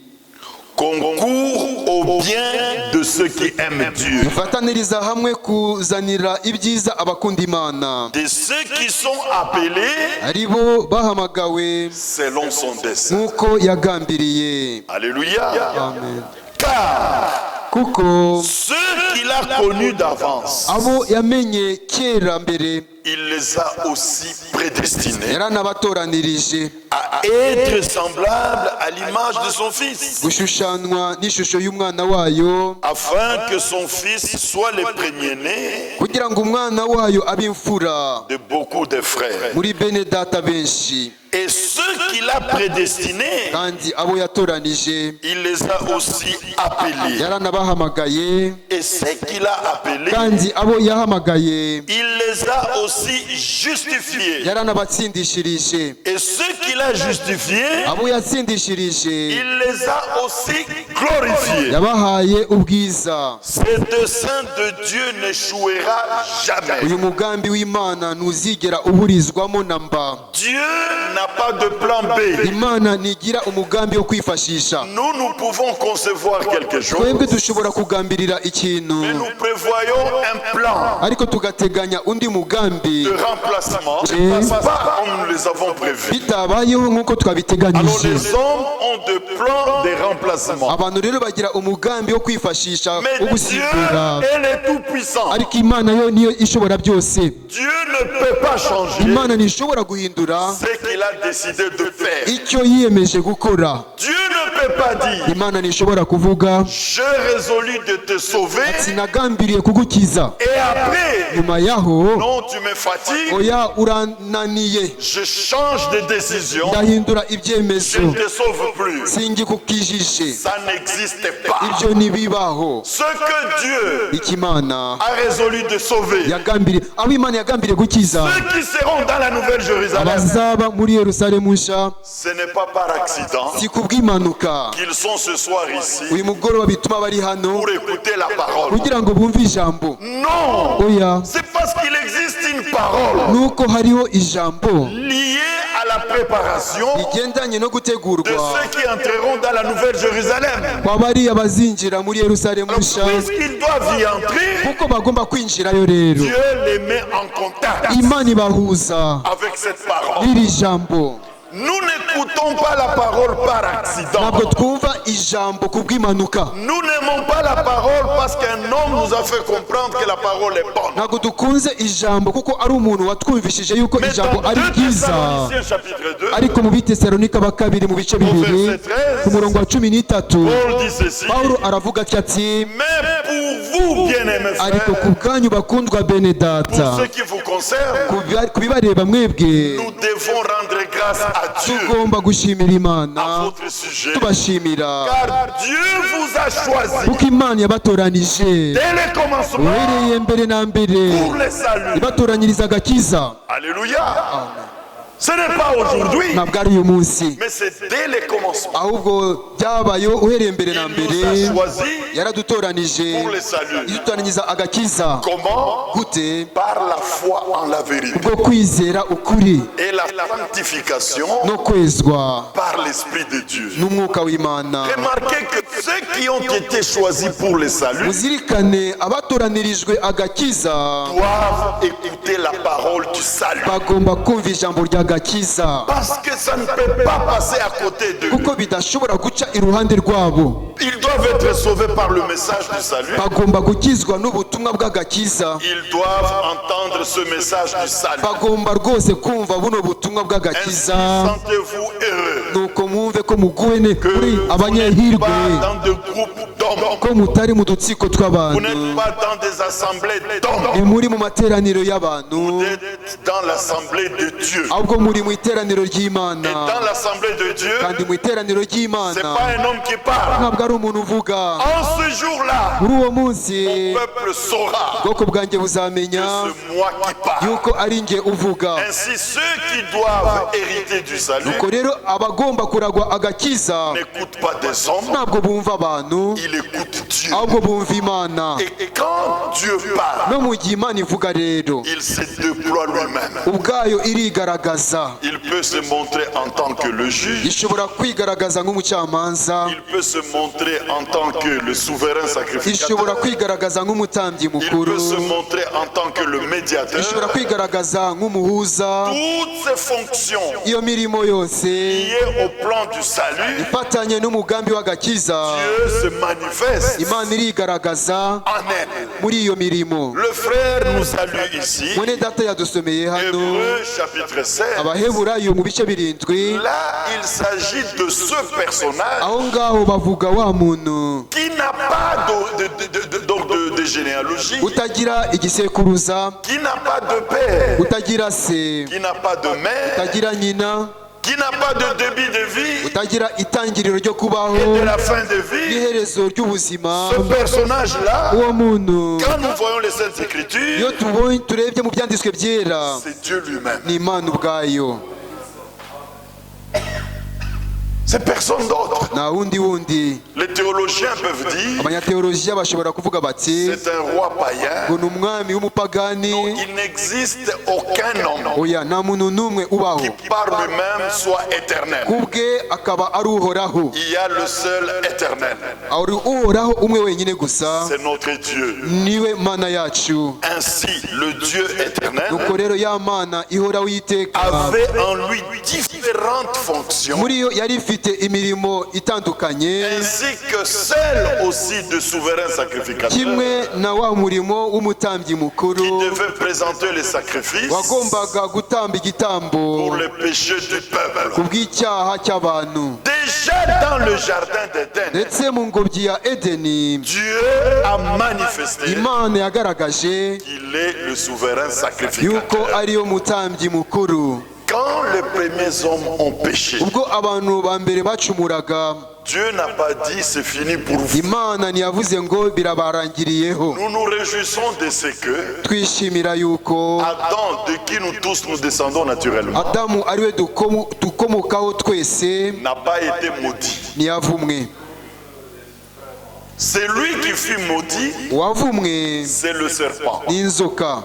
concourent au bien de ceux qui aiment Dieu, bifataniriza hamwe kuzanira ibyiza abakunda imana de ceux qui sont appelés ari bo bahamagawe selon son dessein. nk'uko yagambiriye. Alléluia. Amen. Car kuko ceux qu'il a connus d'avance, abo yamenye kera mbere il les a aussi prédestinés yaranabatoranirije à être semblables à l'image de son Fils, gushushanywa n'ishusho y'umwana wayo afin que son Fils soit le premier-né kugira ngo umwana wayo abe imfura de beaucoup de frères. muri bene data benshi. Et ceux qu'il a prédestinés, kandi abo yatoranije il les a aussi appelés. yaranabahamagaye Et ceux qu'il a appelés, kandi abo yahamagaye il les a aussi justifiés. yaranabatsindishirije Et ceux qu'il a justifiés, abo yatsindishirije il les a aussi glorifiés. yabahaye ubwiza. Ce dessein de Dieu n'échouera jamais. uyu mugambi w'imana ntuzigera uburizwamo na mba. Dieu n'a pas de plan B. imana ntigira umugambi wo kwifashisha. Nous pouvons concevoir quelque chose, twebwe dushobora kugambirira ikintu mais nous prévoyons un plan ariko tugateganya undi mugambi de remplacement. Ne passe pas comme nous les avons prévus. bitabayeho nk'uko Alors twabiteganyije. les hommes ont de plans de remplacement. abantu rero bagira umugambi wo kwifashisha Mais wo Dieu, gusimbura, elle est tout puissant. ariko imana yo niyo ishobora byose. Dieu ne peut pas changer imana ntishobora guhindura ce qu'il a décidé de faire. icyo yiyemeje gukora. Dieu ne peut pas dire, imana ntishobora kuvuga j'ai résolu de te sauver sinagambiriye kugukiza et après, nyuma yaho non, tu me fatigues, oya urananiye je change de décision, ndahindura je ibyemezo ne te sauve plus. singikukijije. Ça n'existe pas. ibyo ntibibaho. Ce que Dieu ikimana a résolu de sauver, yagambiriye abo imana yagambiriye gukiza ceux qui seront dans la Nouvelle Jérusalem, abazaba muri yerusalemu nshya ce n'est pas par accident si kubw'impanuka qu'ils sont ce soir ici uyu mugoroba bituma bari hano pour écouter la parole. kugira ngo bumve ijambo. Non, oya c'est parce qu'il existe une parole nuko hariho ijambo liée à la préparation rigendanye no de gutegurwa ceux qui entreront dans la Nouvelle Jérusalem. kwa bariya bazinjira muri yerusalemu Donc, nshya puisqu'ils doivent y entrer, kuko bagomba kwinjirayo rero Dieu les met en contact imana ibahuza avec cette parole. n'iri jambo. Nous n'écoutons pas la parole par accident. ntabwo twumva ijambo kubw'impanuka. Nous n'aimons pas la parole parce qu'un homme nous a fait comprendre que la parole est bonne. ntabwo dukunze ijambo kuko ari umuntu watwumvishije yuko Mais ijambo dans ari 2 byiza. Thessaloniciens chapitre 2, ariko mu bitesalonika ba kabiri mu bice bibiri ku murongo wa 13 Paul dit ceci, pawulo aravuga ati mais pour vous, bien-aimés ariko frères, ku bwanyu bakundwa bene data, pour ce qui vous concerne, ku bibareba mwebwe nous devons rendre grâce à Dieu tugomba gushimira à Imana, votre sujet. tubashimira Car Dieu vous a choisi kuko Imana yabatoranije dès le commencement uhereye mbere na mbere, pour le salut. ibatoranyiriza agakiza. Alléluia. Ce n'est pas aujourd'hui, Ntabwo ari uyu munsi, mais c'est dès le commencement. ahubwo byabayeho uhereye mbere na Il mbere. nous a choisi Yaradutoranije pour le salut. idutoranyiriza agakiza. Comment? Gute? Par la foi en la vérité Kubwo kwizera ukuri et la sanctification no kwezwa par l'Esprit de Dieu. n'umwuka w'Imana. Remarquez que ceux qui ont été choisis pour le salut Muzirikane abatoranirijwe agakiza doivent écouter la parole du salut. bagomba kumva ijambo ry'agakiza, Parce que ça ne peut pas passer à côté d'eux. kuko bidashobora guca iruhande rwabo. Ils doivent être sauvés par le message du salut. Bagomba gukizwa n'ubutumwa bw'agakiza, Ils doivent entendre ce message du salut. bagomba rwose kumva buno butumwa Ainsi, bw'agakiza. sentez-vous heureux Nuko mwumve ko muguwe que kuri vous n'êtes abanyahirwe, pas dans des groupes d'hommes. ko mutari mu dutsiko Vous tw'abantu, n'êtes pas dans des assemblées d'hommes. ntimuri mu materaniro y'abantu, Vous êtes dans l'assemblée de Dieu. ahubwo muri mu iteraniro Et ry'Imana. dans l'assemblée de Dieu, Kandi mu iteraniro c'est ry'Imana pas un homme qui parle. ntabwo ari umuntu uvuga. En ce jour-là, Muri uwo munsi mon peuple saura ubwoko bwanjye que buzamenya c'est moi qui parle. yuko ari njye uvuga. Ainsi, ceux qui doivent hériter du salut Nuko rero abagomba kuragwa agakiza n'écoutent pas des hommes, ntabwo bumva abantu, ils écoutent Dieu. ahubwo bumva Imana. Et quand Dieu parle, No mu gihe Imana ivuga rero, il se déploie lui-même. ubwayo irigaragaza. Il peut se montrer en tant que le juge, Ishobora kwigaragaza nk'umucamanza, il peut se montrer en tant que le souverain ishobora sacrificateur, kwigaragaza nk'umutambyi il mukuru, peut se montrer en tant que le médiateur. ishobora kwigaragaza nk'umuhuza. Toutes ces fonctions Iyo mirimo yose liées au plan du salut, ifatanye n'umugambi w'agakiza, Dieu se manifeste Imana irigaragaza en elle. muri iyo mirimo. Le frère nous a lu ici, Mwene data yadusomeye hano Hébreux chapitre 16. Abaheburayo mu bice birindwi. Là, il s'agit de ce personnage Aho ngaho bavuga wa muntu qui n'a pas de généalogie, utagira igisekuruza, qui n'a pas de père, utagira se, qui n'a pas de mère, utagira nyina, qui n'a pas de début de vie utagira itangiriro ryo kubaho et de la fin de vie. n'iherezo ry'ubuzima. Ce personnage-là, Uwo muntu quand nous voyons les Saintes iyo Écritures, turebye mu byanditswe byera c'est Dieu lui-même. ni Imana ubwayo, C'est personne d'autre. nta wundi. Les théologiens peuvent dire Abanyateolojiya bashobora kuvuga bati c'est un roi païen. ngo ni umwami w'umupagani. Il n'existe aucun homme Oya, nta muntu n'umwe ubaho, qui par lui-même soit éternel. kubwe akaba ari uhoraho. Il y a le seul éternel. Ari uhoraho umwe wenyine gusa, C'est notre Dieu. niwe Mana yacu. Ainsi, le Dieu éternel Nuko rero ya Mana ihoraho iteka avait en lui différentes fonctions, muri yo yari ifite imirimo itandukanye, ainsi que celle aussi de souverain sacrificateur kimwe na wa murimo w'umutambyi qui mukuru devait présenter les sacrifices wagombaga gutamba igitambo pour les péchés du ku peuple. bw'icyaha cy'abantu. Déjà dans le jardin d'Éden, Ndetse mu ngobyi ya Edeni Dieu a manifesté Imana yagaragaje qu'il est le souverain yuko sacrificateur. ariyo mutambyi mukuru. Quand les premiers hommes ont péché, Ubwo abantu ba mbere bacumuraga, Dieu n'a pas dit c'est fini pour vous. Imana ntiyavuze ngo birabarangiriyeho. Nous nous réjouissons de ce que Twishimira yuko Adam, de qui nous tous nous descendons naturellement, Adamu ariwe dukomokaho twese n'a pas été maudit. ntiyavumwe. C'est lui qui fut maudit, Uwavumwe c'est le serpent. ni inzoka.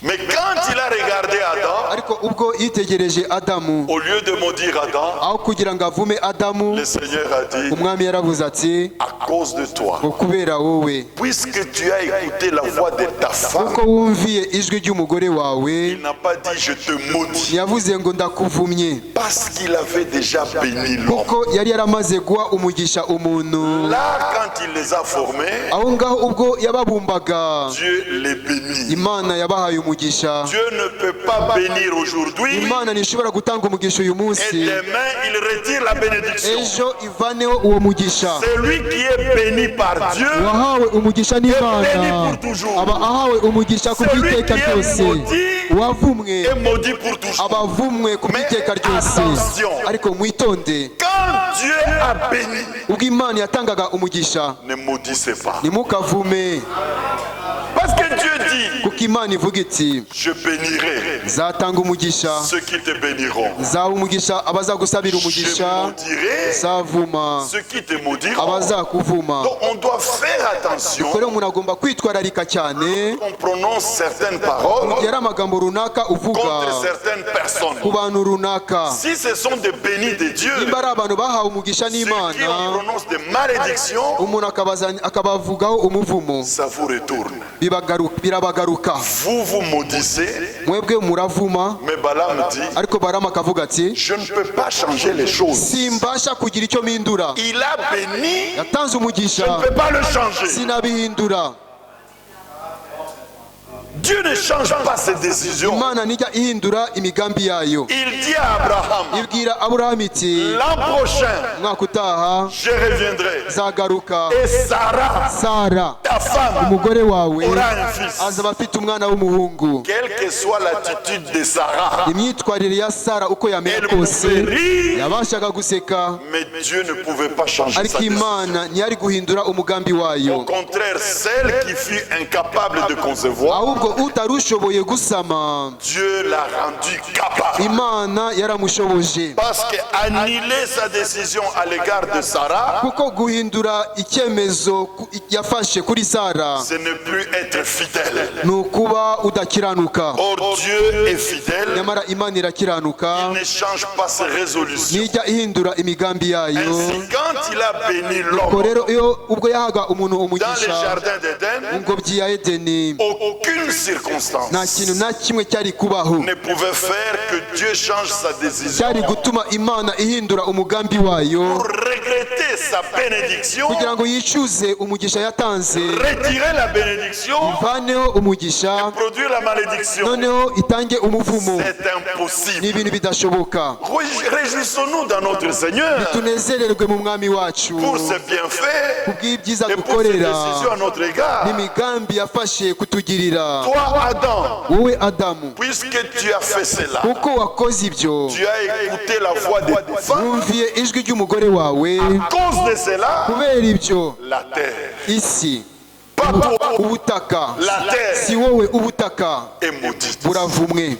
Mais quand il a regardé Adam, Ariko ubwo yitegereje Adamu, au lieu de maudire Adam, aho kugira ngo avume Adamu, le Seigneur a dit, umwami yaravuze ati à cause de toi, ngo kubera wowe, puisque tu as écouté la voix de ta femme, kuko wumviye ijwi ry'umugore wawe, il n'a pas dit je te maudis, ntiyavuze ngo ndakuvumye, parce qu'il avait déjà béni l'homme. kuko yari yaramaze guha umugisha umuntu. Là, quand il les a formés, Aho ngaho ubwo yababumbaga, Dieu les bénit. Imana yabahaye umugisha. umugisha. Dieu ne peut pas bénir aujourd'hui Imana ntishobora gutanga umugisha uyu et munsi demain il retire la bénédiction. ejo ivaneho uwo mugisha. Celui qui est béni par Dieu, Wahawe umugisha n'Imana aba ahawe umugisha ku bw'iteka ryose. Uwavumwe est maudit pour toujours. abavumwe ku bw'iteka ryose. Ariko mwitonde, Quand Dieu a béni, ubwo Imana yatangaga umugisha ne maudissez pas. ntimukavume, Parce que Dieu dit, kuko Imana ivuga iti je bénirai nzatanga umugisha, ceux qui te béniront. nzaha umugisha abazagusabira Je umugisha, maudirai nzavuma ceux qui te maudiront. abazakuvuma. Donc on doit faire attention Kore umuntu agomba kwitwararika cyane quand on prononce certaines paroles yari amagambo runaka uvuga contre certaines personnes. ku bantu runaka. Si ce sont des bénis de Dieu, Nimba ari abantu bahawe umugisha ceux qui n'Imana, prononcent des malédictions, umuntu akabavugaho umuvumo, ça vous retourne. birabagaruka. Vous vous maudissez, Mwebwe muravuma, mais Balaam dit, ariko Balamu akavuga ati je ne peux pas changer les choses. simbasha kugira icyo mpindura. Il a béni, Yatanze je umugisha ne peux pas le changer. sinabihindura. Dieu ne change pas ses décisions. Imana ntijya ihindura imigambi yayo. Il dit à Abraham, Ibwira Aburahamu iti l'an prochain, umwaka utaha je reviendrai. zagaruka Et Sarah, Sara ta femme, umugore wawe aura un fils. azaba afite umwana w'umuhungu. Quelle que soit l'attitude de Sarah, Imyitwarire ya Sara uko yamera elle kose pouvait rire, yabashaga guseka, mais Dieu ne pouvait pas changer sa ariko décision. Imana ntiyari guhindura umugambi Au wayo. contraire, celle qui fut incapable de concevoir, Ahubwo utarushoboye gusama, Dieu l'a rendu capable. Imana yaramushoboje. Parce qu'annuler sa décision à l'égard de Sarah, Kuko guhindura icyemezo yafashe kuri Sara ce n'est plus être fidèle. ni ukuba udakiranuka. Or, Dieu est fidèle, Nyamara Imana irakiranuka, il ne change pas ses résolutions. ntijya ihindura imigambi yayo. Ainsi, quand il a béni Ubwo l'homme rero iyo ubwo yahaga umuntu dans le umugisha jardin mu d'Éden, ngobyi ya Edeni, aucune circonstance nta kintu na kimwe cyari kubaho ne pouvait faire que Dieu change sa décision cyari gutuma Imana ihindura umugambi wayo pour regretter sa bénédiction, kugira ngo yicuze umugisha yatanze, retirer la bénédiction, ivaneho umugisha produire la malédiction. noneho itange umuvumo. C'est Ni impossible. ibintu bidashoboka. Réjouissons-nous dans notre Seigneur Tunezererwe mu mwami wacu pour ses bienfaits kubw'ibyiza et pour ses dukorera décisions à notre égard. n'imigambi yafashe kutugirira. Toi, Adam, Wowe Adamu, puisque tu as fait cela, kuko wakoze ibyo, tu as écouté la voix de tes femmes, wumviye ijwi ry'umugore wawe, à cause de cela, kubera ibyo la terre, isi, pas toi, ubutaka, la si terre wowe ubutaka est maudite. buravumwe.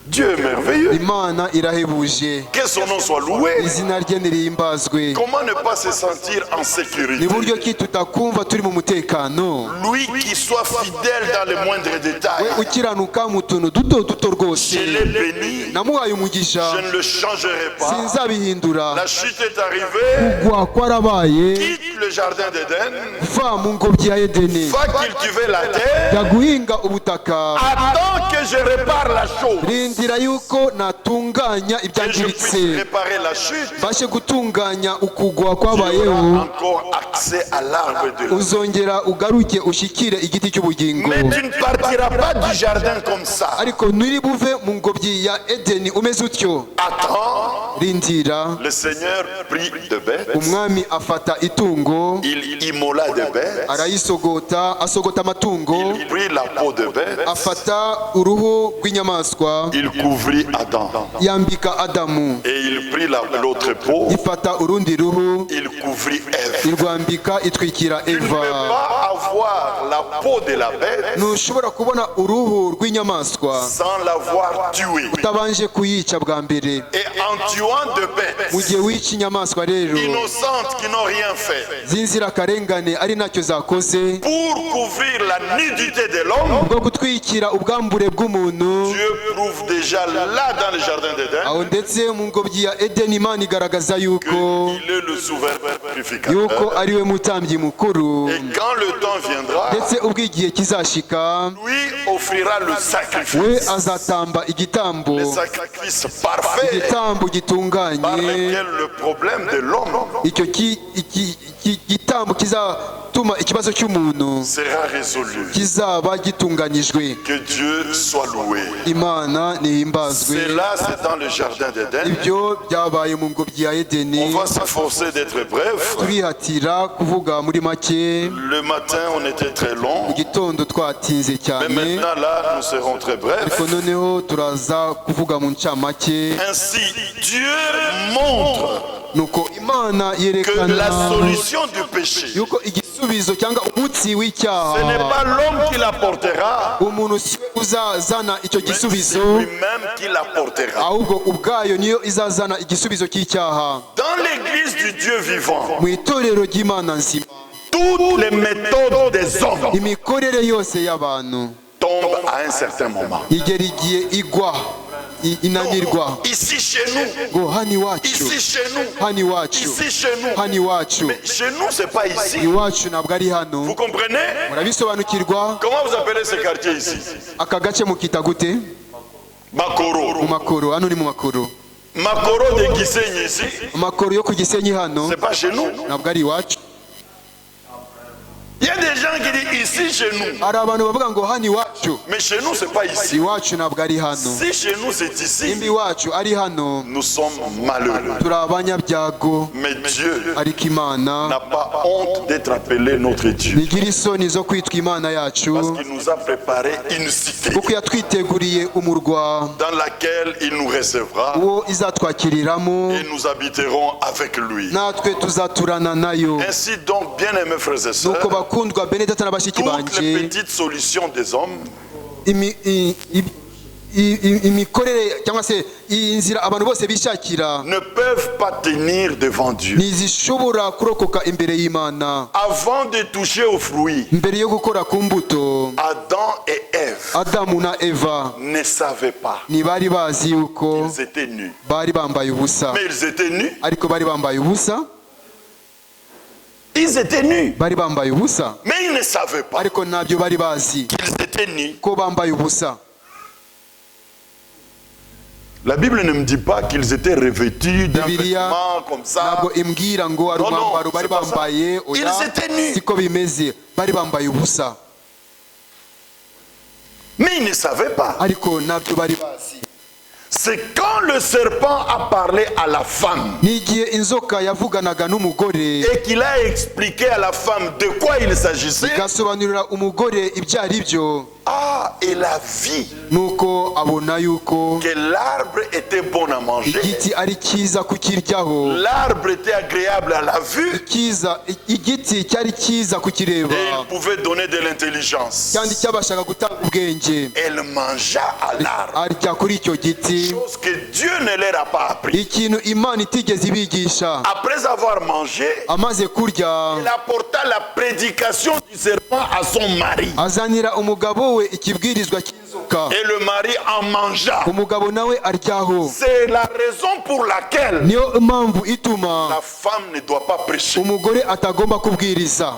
Dieu est merveilleux. Imana irahebuje, Que son nom soit loué. izina rye nirihimbazwe. Comment ne pas se sentir en Ni sécurité? buryo ki tutakumva turi mu mutekano, Lui qui soit fidèle dans les moindres we détails. ukiranuka mu tuntu duto duto rwose. Je l'ai béni, Namuhaye umugisha je ne le changerai pas. sinzabihindura. La chute est arrivée, Kugwa kwarabaye, quitte le jardin d'Éden, va mu ngobyi ya Edeni, va cultiver la terre, jya guhinga ubutaka, attends que je répare la chose, rindira yuko natunganya que je puisse ibyangiritse, réparer la chute. mbashe gutunganya ukugwa Tu auras kwabayeho, encore accès à l'arbre de la vie. uzongera ugaruke ushyikire igiti cy'ubugingo. Mais tu ne partiras pas du jardin comme ça. Ariko nturi buve mu ngobyi ya Edeni umeze utyo. Attends, Rindira. le Seigneur prit de bêtes, Umwami afata itungo, il immola des bêtes, arayisogota, asogota amatungo, il prit la peau de bête, afata uruhu rw'inyamaswa, il couvrit Adam. yambika Adamu, Et il prit l'autre peau, ifata urundi ruhu, il couvrit Ève. irwambika itwikira Tu ne peux Eva. pas avoir la peau de la bête Ntushobora kubona uruhu rw'inyamaswa sans l'avoir tuée. utabanje kuyica bwa mbere. Et en tuant de Mu bêtes gihe wica inyamaswa rero innocentes qui n'ont rien fait, z'inzirakarengane ari ntacyo zakoze, pour couvrir la nudité de l'homme, bwo gutwikira ubwambure bw'umuntu, Dieu prouve déjà là dans le jardin d'Éden aho ndetse mu ngobyi ya Edeni Imana igaragaza yuko qu'il est le souverain purificateur. yuko ari we mutambyi mukuru, Et quand le temps viendra, ndetse ubwo igihe kizashika lui offrira le we sacrifice, azatamba igitambo, le sacrifice parfait igitambo par gitunganye. lequel le problème de l'homme Icyo gitambo gutuma ikibazo cy'umuntu sera résolu. kizaba gitunganyijwe. Que Dieu soit loué. Imana nihimbazwe. Cela, c'est dans le jardin d'Éden. Ibyo byabaye mu ngobyi ya On Edeni. va s'efforcer d'être bref. turihatira kuvuga muri make. Le matin, on était très long. Mu gitondo twatinze Mais cyane, maintenant, là, nous serons très brefs. ariko noneho turaza kuvuga mu ncamake. Ainsi, Dieu montre Nuko Imana que yerekana la solution du péché, ce yuko igisubizo cyangwa umutsi n'est w'icyaha pas l'homme qui l'apportera, umuntu si we uzazana icyo mais c'est gisubizo, lui-même qui l'apportera. ahubwo ubwayo niyo izazana igisubizo cy'icyaha. Dans l'église du Dieu vivant, Mu itorero ry'Imana nzima, toutes les méthodes des hommes imikorere yose y'abantu tombent à un certain moment. igera igihe igwa, inanirwa. Ici chez nous, Ngo hano iwacu, ici chez nous, hano iwacu, ici chez nous. hano iwacu, Mais chez nous, c'est pas ici. iwacu ntabwo ari hano. Vous comprenez? Murabisobanukirwa? Comment vous appelez ce quartier ici? Aka gace mukita gute? Mu Makoro. Makoro, hano ni mu Makoro. Makoro de Gisenyi ici, Amakoro yo ku Gisenyi hano c'est pas chez nous. ntabwo ari iwacu. Il y a des gens qui disent ici chez nous. Hari abantu bavuga ngo hano iwacu, Mais chez nous, c'est pas ici. iwacu ntabwo ari hano. Si chez nous, c'est ici, Nimba iwacu ari hano, nous sommes malheureux. turi abanyabyago, Mais Dieu ariko Imana n'a pas honte d'être appelé notre Dieu. ntigira isoni zo kwitwa Imana yacu, Parce qu'il nous a préparé une cité kuko yatwiteguriye umurwa dans laquelle il nous recevra uwo izatwakiriramo, et nous habiterons avec lui. natwe tuzaturana nayo. Ainsi donc, bien-aimés frères et Nuko sœurs, bakundwa bene data na bashiki toutes les banje, petites solutions des hommes imikorere cyangwa se inzira abantu bose bishakira ne peuvent pas tenir devant Dieu. ntizishobora kurokoka imbere y'Imana. Avant de toucher aux fruits, Mbere yo gukora ku mbuto, Adam et Ève Adamu na Eva ne savaient pas. ntibari bazi yuko Ils étaient nus. bari bambaye ubusa, Mais ils étaient nus. ariko bari bambaye ubusa, Ils étaient nus. bari bambaye ubusa, Mais ils ne savaient pas ariko ntabyo bari bazi qu'ils étaient nus. ko bambaye ubusa. La Bible ne me dit pas qu'ils étaient revêtus d'un Bibiliya vêtement comme ça. ntabwo imbwira ngo ari Non, non, umwambaro bari c'est pas ça. bambaye, oya, Ils étaient nus. siko bimeze, bari bambaye ubusa, Mais ils ne savaient pas. ariko ntabyo bari bazi. C'est quand le serpent a parlé à la femme Ni igihe inzoka yavuganaga n'umugore et qu'il a expliqué à la femme de quoi il s'agissait. igasobanurira umugore ibyo ari byo, Ah, et la vie, nuko abona yuko que l'arbre était bon à manger. igiti ari cyiza kukiryaho, L'arbre était agréable à la vue igiti cyari cyiza kukireba, et il pouvait donner de l'intelligence. kandi cyabashaga gutanga ubwenge. Elle mangea à l'arbre, Arya kuri icyo giti, chose que Dieu ne leur a pas appris. ikintu Imana itigeze ibigisha. Après avoir mangé, Amaze kurya, elle apporta la prédication du serpent à son mari. azanira umugabo we ikibwirizwa cy'inzoka, Et le mari en mangea. umugabo nawe aryaho. C'est la raison pour laquelle Niyo mpamvu ituma la femme ne doit pas prêcher. umugore atagomba kubwiriza.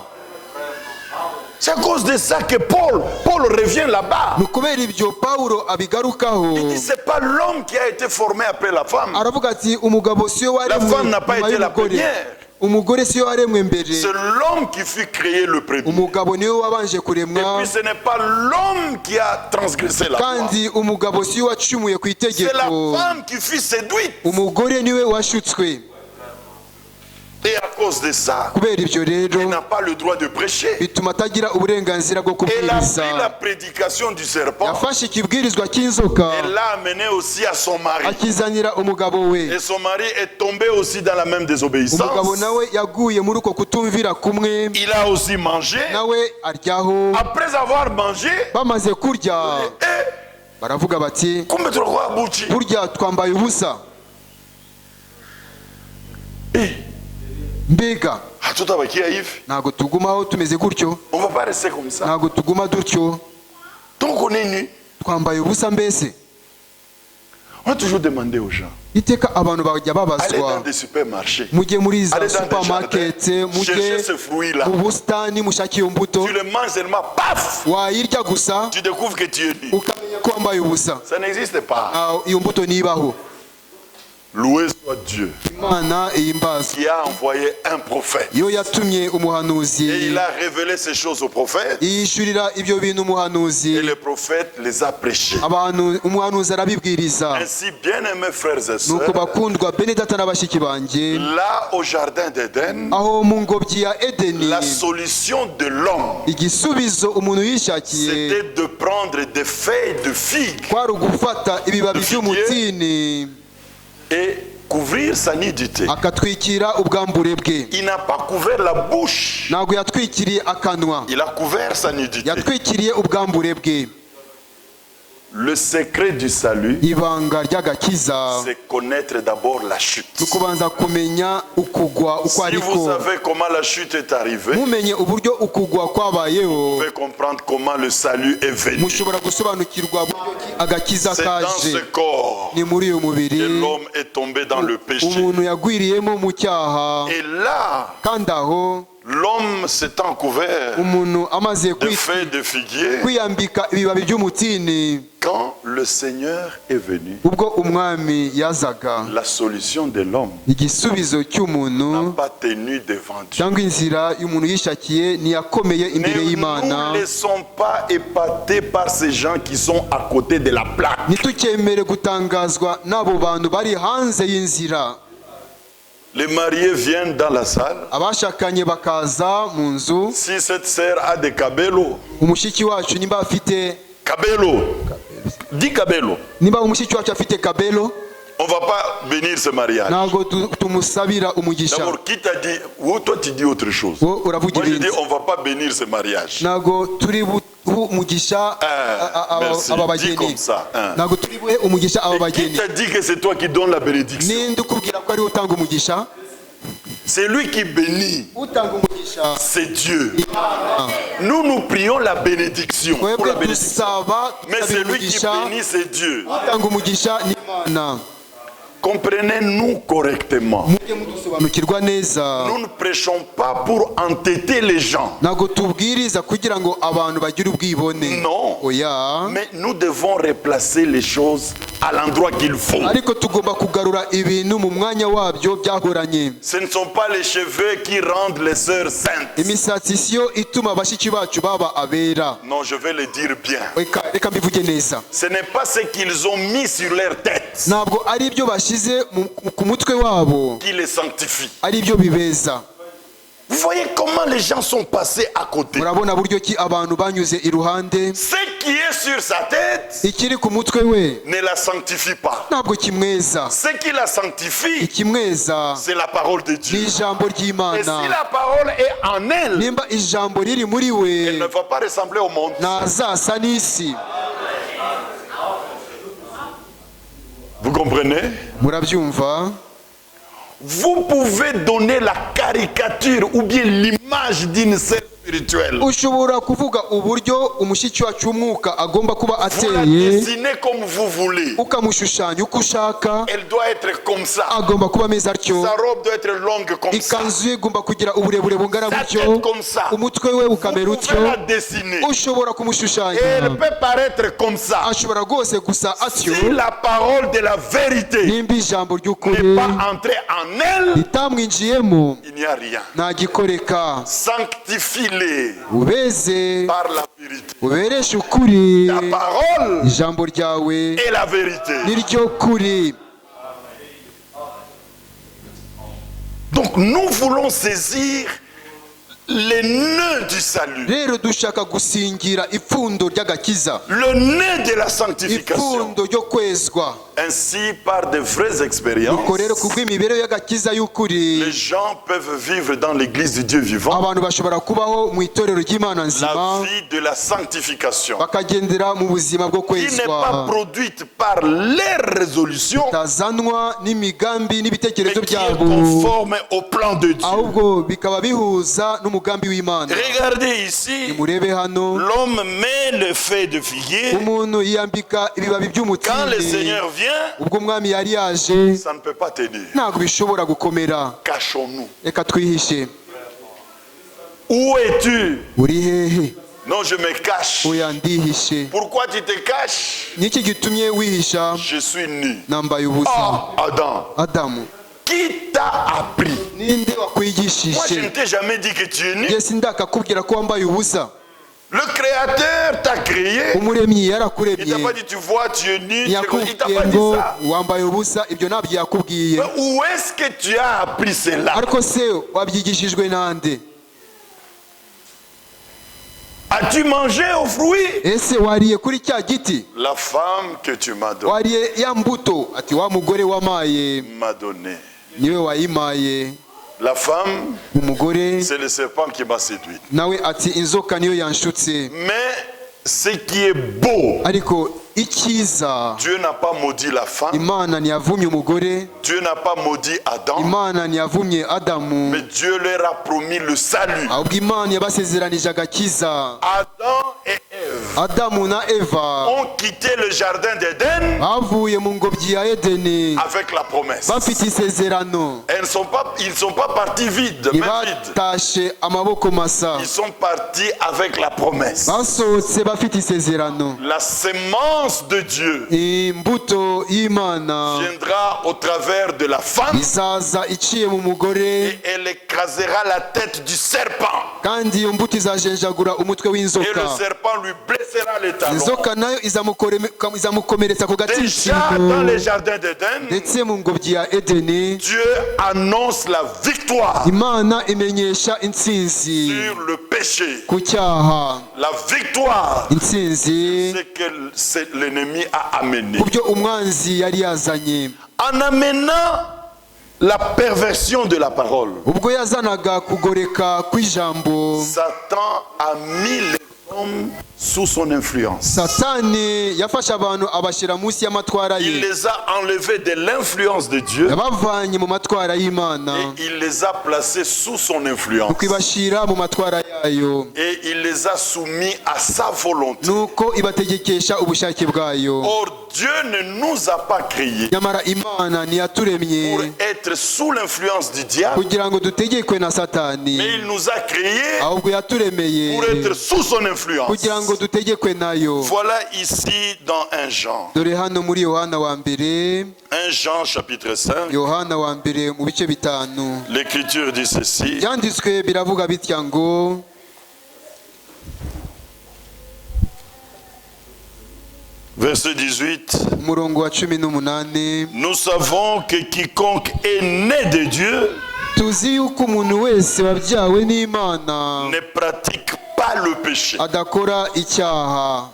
C'est à cause de ça que Paul revient là-bas. Ni ukubera ibyo Pawulo abigarukaho, Il dit c'est pas l'homme qui a été formé après la femme. aravuga ati umugabo siyo La femme n'a pas nyuma été la y'umugore, première. umugore siyo waremwe mbere, C'est l'homme qui fut créé le premier. umugabo niwe wabanje Et kuremwa, puis ce n'est pas l'homme qui a transgressé la loi. kandi umugabo siyo wacumuye ku C'est la itegeko, femme qui fut séduite. umugore niwe washutswe. Et à cause de ça, Kubera ibyo il rero n'a pas le droit de prêcher. bituma atagira uburenganzira bwo Elle a kubwiriza. pris la prédication du serpent Yafashe ikibwirizwa cy'inzoka et l'a amené aussi à son mari. akizanira umugabo we, Et son mari est tombé aussi dans la même désobéissance. umugabo nawe yaguye muri uko kutumvira kumwe, Il a aussi mangé. nawe aryaho. Après avoir mangé, Bamaze kurya eh, baravuga bati kumbe tulikuwa buchi. burya twambaye ubusa, Eh, mbega hatutabakia hivi. ntabwo tugumaho tumeze gutyo, On va pas rester comme ça. ntabwo tuguma dutyo, Donc on est nu. twambaye ubusa. Mbese On a toujours demandé aux gens, iteka abantu bajya allez dans babazwa, des supermarchés, mujye muri za allez dans des supermarket, jardins, mujye cherchez ce fruit-là. mu busitani mushake iyo mbuto, Tu le manges seulement, paf, wayirya gusa tu découvres que tu es nu. ukamenya ko wambaye ubusa. Ça n'existe pas. Iyo mbuto ntibaho. Loué soit Dieu imana ihimbazwe qui a envoyé un prophète. iyo yatumye umuhanuzi Et il a révélé ces choses aux prophètes. yishyurira ibyo bintu umuhanuzi Et le prophète les a prêchés. umuhanuzi arabibwiriza. Ainsi, bien-aimés frères et nuko sœurs, bakundwa bene data na bashiki banjye, là au jardin d'Éden, aho mu ngobyi ya edeni la solution de l'homme, igisubizo umuntu yishakiye c'était de prendre des feuilles de figue kwari ugufata ibibabi by'umutini et couvrir sa nudité. akatwikira ubwambure bwe. Il n'a pas couvert la bouche, ntabwo yatwikiriye akanwa, il a couvert sa nudité. yatwikiriye ubwambure bwe. Le secret du salut, ibanga ry'agakiza c'est connaître d'abord la chute. ni ukubanza kumenya ukugwa uko Si vous ariko. savez comment la chute est arrivée, vous mumenye uburyo ukugwa kwabayeho, pouvez comprendre comment le salut est venu. mushobora gusobanukirwa uburyo ki agakiza C'est dans kaje. ce corps ni muri uyu que mubiri l'homme est tombé dans le péché. umuntu yagwiriyemo mu cyaha, Et là, kandi aho l'homme s'étant couvert umuntu amaze de feuilles de figuier, kwiyambika ibibabi by'umutini, quand le Seigneur est venu, ubwo umwami yazaga, la solution de l'homme igisubizo n'a cy'umuntu pas tenu devant Dieu. cyangwa inzira y'umuntu yishakiye ntiyakomeye imbere Ne y'Imana. nous laissons pas épater par ces gens qui sont à côté de la plaque. Ntitukemere gutangazwa n'abo bantu bari hanze y'inzira. Les mariés viennent dans la salle. Abashakanye bakaza mu nzu, Si cette sœur a des cabello, umushiki wacu nimba afite dis cabello. nimba umushiki wacu afite kabelo, On va pas bénir ce mariage. ntabwo tumusabira umugisha. D'abord, qui t'a dit, ou toi tu dis autre chose. Wo uravugira Moi je dis, ibindi. on va pas bénir ce mariage. Ntabwo turi buhe umugisha Merci, aba dis bageni. comme ça. Ntabwo turi buhe umugisha aba Et qui bageni. t'a dit que c'est toi qui donnes la bénédiction? Ninde ukubwira ko ari utanga umugisha? C'est lui qui bénit. Utanga umugisha C'est Dieu. Nous prions la bénédiction. Pour la twebwe bénédiction. dusaba Mais tusabira celui qui umugisha, bénit, c'est Dieu. utanga umugisha ni Imana. Comprenez-nous correctement. mujye mudusobanukirwa neza. Nous ne prêchons pas pour entêter les gens. Ntabwo tubwiriza kugira ngo abantu bagire ubwibone. Non. Oya. Mais nous devons replacer les choses à l'endroit qu'il faut. ariko tugomba kugarura ibintu mu mwanya wabyo byahoranye. Ce ne sont pas les cheveux qui rendent les sœurs saintes. Imisatsi siyo ituma bashiki bacu baba abera. Non, je vais le dire bien. Reka mbivuge neza. Ce n'est pas ce qu'ils ont mis sur leur tête Ntabwo ari ibyo bashyize ku mutwe wabo qui les sanctifie. ari byo bibeza. Vous voyez comment les gens sont passés à côté. Murabona buryo ki abantu banyuze iruhande. Ce qui est sur sa tête Ikiri ku mutwe we ne la sanctifie pas. ntabwo kimweza. Ce qui la sanctifie, Ikimweza c'est la parole de ni Dieu. ijambo Et si ry'Imana. la parole est en elle, Nimba ijambo riri muri elle we ne va pas ressembler au monde. ntazasa n'isi. Vous comprenez? Murabyumva? Vous pouvez donner la caricature ou bien l'image d'une sœur spirituelle. ushobora kuvuga uburyo umushiki wacu w'umwuka agomba kuba Vous la ateye, dessinez comme vous voulez. ukamushushanya uko ushaka. Elle doit être comme ça. Agomba kuba ameze atyo, Sa robe doit être longue comme ça. ikanzu ye igomba kugira uburebure bungana Sa gutyo, tête comme ça. umutwe we Vous ukamera pouvez utyo. la dessiner. Ushobora Et kumushushanya, elle peut paraître comme ça. ashobora rwose gusa atyo. Si la parole de la vérité Nimba ijambo n'est ry'ukuri pas entrée en elle, ritamwinjiyemo, il n'y a rien. nta gikoreka. Sanctifie-les Ubeze, par la vérité. ubereshe ukuri. La parole Ijambo ryawe est la vérité. ni ryo kuri. Donc nous voulons saisir les nœuds du salut, Rero dushaka gusingira ipfundo ry'agakiza, le nœud de la sanctification. ipfundo ryo kwezwa. Ainsi, par de vraies expériences, Nuko rero kubw'imibereho y'agakiza y'ukuri, les gens peuvent vivre dans l'église du Dieu vivant abantu bashobora kubaho mu itorero ry'Imana la nzima, vie de la sanctification bakagendera mu buzima bwo qui n'est pas kwezwa, produite par les résolutions bitazanwa n'imigambi mais n'ibitekerezo qui est byabo, conforme au plan de Dieu. ahubwo bikaba bihuza n'umugambi w'Imana. Regardez ici, Murebe hano, l'homme met le feu de figuier. umuntu yiyambika ibibabi Quand le by'umutini. Seigneur vient, Ubwo umwami yari yaje, ça ne peut pas tenir. ntabwo bishobora gukomera. Cachons-nous. Reka twihishe. Où es-tu? Uri hehe? Non, je me cache. oya ndihishe. Pourquoi tu te caches? Niki gitumye wihisha? Je suis nu. Nambaye ubusa. Oh, Adam. Adamu, Qui t'a appris? ninde Moi, je ne wakwigishije? t'ai jamais dit que tu es nu. Jye sindakakubwira ko wambaye ubusa. Le Créateur t'a créé. Umuremyi Il t'a yarakuremye, pas dit, tu vois, tu es nu. Il t'a yakubwiye pas dit ngo ça. wambaye ubusa. Ibyo ntabyo yakubwiye. Mais où est-ce que tu as appris cela? Ariko se wabyigishijwe nande? As-tu mangé aux fruits? Ese wariye kuri cya giti? La femme que tu m'as donnée Wariye ya mbuto? Ati wa mugore wamaye m'a donné. niwe wayimaye. La femme, Umugore c'est le serpent qui m'a séduit. nawe ati inzoka niyo yanshutse. Mais ce qui est beau, Ariko icyiza, Dieu n'a pas maudit la femme, Imana ntiyavumye umugore, Dieu n'a pas maudit Adam, Imana ntiyavumye Adamu, mais Dieu leur a promis le salut. ahubwo Imana yabasezeranije agakiza. Adam et Ève Adamu na Eva ont quitté le jardin d'Éden bavuye mu ngobyi ya Edeni avec la promesse. bafite isezerano. Ils ne sont pas partis vides, même vides. Ntibatashe amaboko masa, Ils sont partis avec la promesse. basohotse bafite isezerano. La sémence de Dieu Imbuto y'Imana viendra au travers de la femme izaza iciye mu mugore, et elle écrasera la tête du serpent. kandi iyo mbuto izajenjagura umutwe Et le w'inzoka. serpent lui blessera les talons. Inzoka nayo izamukomeretsa ku Déjà dans gatsinsino. les jardins d'Éden, Ndetse mu ngobyi ya Edeni Dieu annonce la victoire Imana imenyesha intsinzi sur le péché. ku cyaha. La victoire, Intsinzi c'est que l'ennemi a amené. ku byo umwanzi yari yazanye. En amenant la perversion de la parole, Ubwo yazanaga kugoreka kw'ijambo, Satan a mis les hommes sous son influence. Satani yafashe abantu abashyira munsi y'amatwara Il ye, les a enlevés de l'influence de Dieu yabavanye mu matwara y'Imana, et il les a placés sous son influence. nuko ibashyira mu matwara yayo, Et il les a soumis à sa volonté. nuko ibategekesha ubushake bwayo. Or, Dieu ne nous a pas créés Nyamara Imana ntiyaturemye pour être sous l'influence du diable, kugira ngo dutegekwe na Satani, mais il nous a créés ahubwo yaturemeye pour être sous son influence. kugira ngo dutegekwe nayo. Voilà ici dans 1 Jean. Dore hano muri Yohana wa mbere, 1 Jean chapitre 5, Yohana wa mbere mu bice bitanu, l'Écriture dit ceci. byanditswe biravuga bitya ngo, Verset 18. umurongo wa 18, Nous savons que quiconque est né de Dieu tuzi yuko umuntu wese wabyawe n'Imana ne pratique pas le péché. adakora icyaha,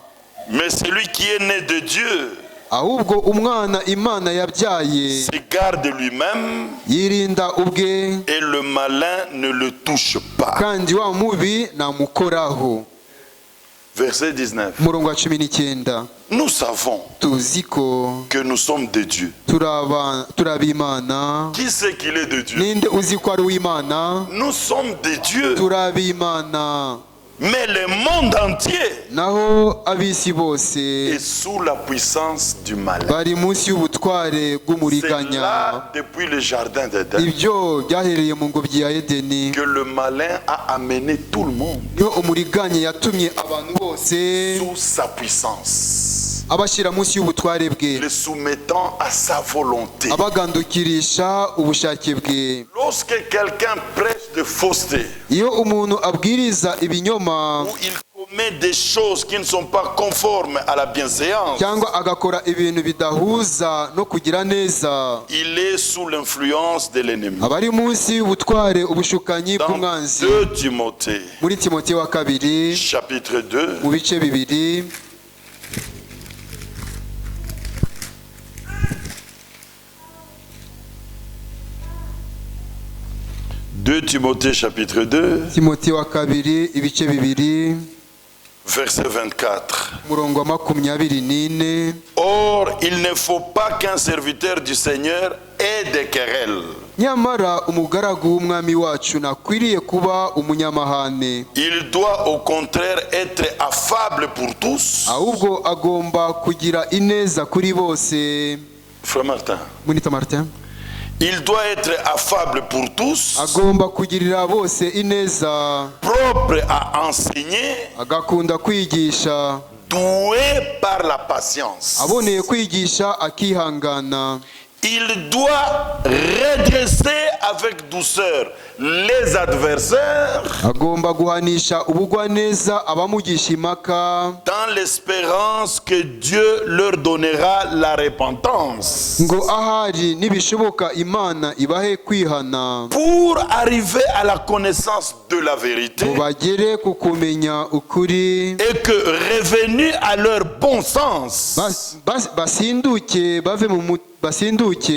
Mais celui qui est né de Dieu ahubwo umwana Imana yabyaye s'égare de lui-même yirinda ubwe, et le malin ne le touche pas. kandi wa mubi namukoraho. Verset 19. Umurongo wa 19, Nous savons tuzi ko que nous sommes de Dieu. turi Imana. Qui sait qu'il est de Dieu? Ninde uzi ko ari uw'Imana? Nous sommes de Dieu. Turi Imana. Mais le monde entier Naho ab'isi bose est sous la puissance du malin. bari munsi y'ubutware C'est bw'umuriganya. là, depuis le jardin d'Éden, Ibyo byahereye mu ngobyi ya Edeni, que le malin a amené tout le monde iyo umuriganya yatumye abantu bose sous sa puissance, abashyira munsi y'ubutware bwe, les soumettant à sa volonté. abagandukirisha ubushake bwe. Lorsque quelqu'un prêche de fausseté, Iyo umuntu abwiriza ibinyoma ou il commet des choses qui ne sont pas conformes à la bienséance, cyangwa agakora ibintu bidahuza no kugira neza, il est sous l'influence de l'ennemi. abari munsi y'ubutware ubushukanyi Dans bw'umwanzi. 2 Timothée, Muri Timoteyo wa kabiri chapitre 2, mu bice bibiri, Timothée chapitre 2, Timoteyo wa kabiri ibice bibiri, verset 24. umurongo wa 24. Or, il ne faut pas qu'un serviteur du Seigneur ait des querelles. Nyamara umugaragu w'umwami wacu nakwiriye kuba umunyamahane, Il doit au contraire être affable pour tous. ahubwo agomba kugira ineza kuri bose. Frère Martin, Munita Martin, Il doit être affable pour tous, agomba kugirira bose ineza, propre à enseigner, agakunda kwigisha, doué par la patience. aboneye kwigisha akihangana. Il doit redresser avec douceur les adversaires Agomba guhanisha ubugwaneza abamugisha impaka, dans l'espérance que Dieu leur donnera la repentance ngo ahari nibishoboka Imana ibahe kwihana, pour arriver à la connaissance de la vérité ngo bagere ku kumenya ukuri, et que revenus à leur bon sens, basinduke bave mu basinduke,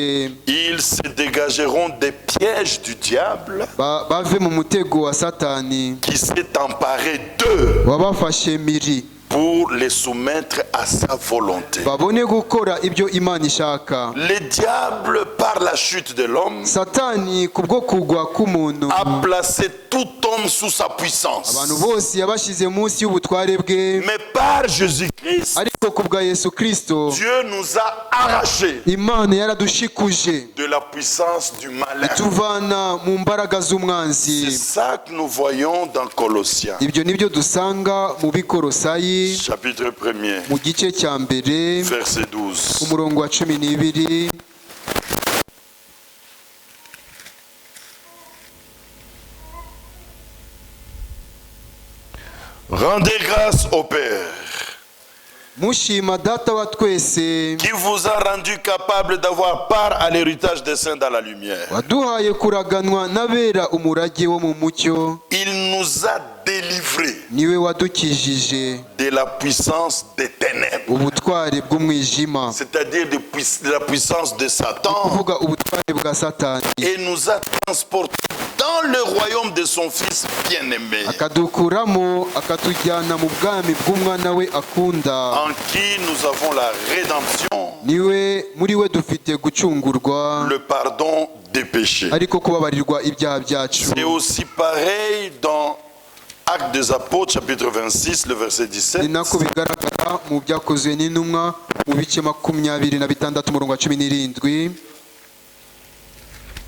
ils se dégageront des pièges du diable bave mu mutego wa Satani qui s'est emparé d'eux wabafashe miri, pour les soumettre à sa volonté. babone gukora ibyo Imana ishaka. Le diable, par la chute de l'homme, Satani kubwo kugwa k'umuntu, a placé tout homme sous sa puissance. abantu bose yabashize munsi y'ubutware bwe, Mais par Jésus-Christ, ariko kubwa Yesu Kristo Dieu nous a arrachés Imana yaradushikuje de la puissance du malin. ituvana mu mbaraga C'est z'umwanzi. ça que nous voyons dans Colossiens, Ibyo nibyo dusanga mu Bikolosayi chapitre 1er, mu gice cya mbere verset 12. umurongo wa 12. Rendez grâce au Père Mushima data wa twese qui vous a rendu capable d'avoir part à l'héritage des saints dans la lumière. waduhaye kuraganwa n'abera umurage wo mu mucyo, Il nous a délivrés niwe wadukijije de la puissance des ténèbres, ubutware bw'umwijima, c'est-à-dire de la puissance de Satan, kuvuga ubutware bwa Satani, et nous a transportés dans le royaume de son Fils bien-aimé, akadukuramo akatujyana mu bwami bw'umwana we akunda, en qui nous avons la rédemption, niwe muri we dufite gucungurwa, le pardon des péchés. ariko kubabarirwa ibyaha byacu. C'est aussi pareil dans Actes des Apôtres, chapitre 26, le verset ni 17. nako bigaragara mu byakozwe n'intumwa mu bice 26 umurongo wa 17.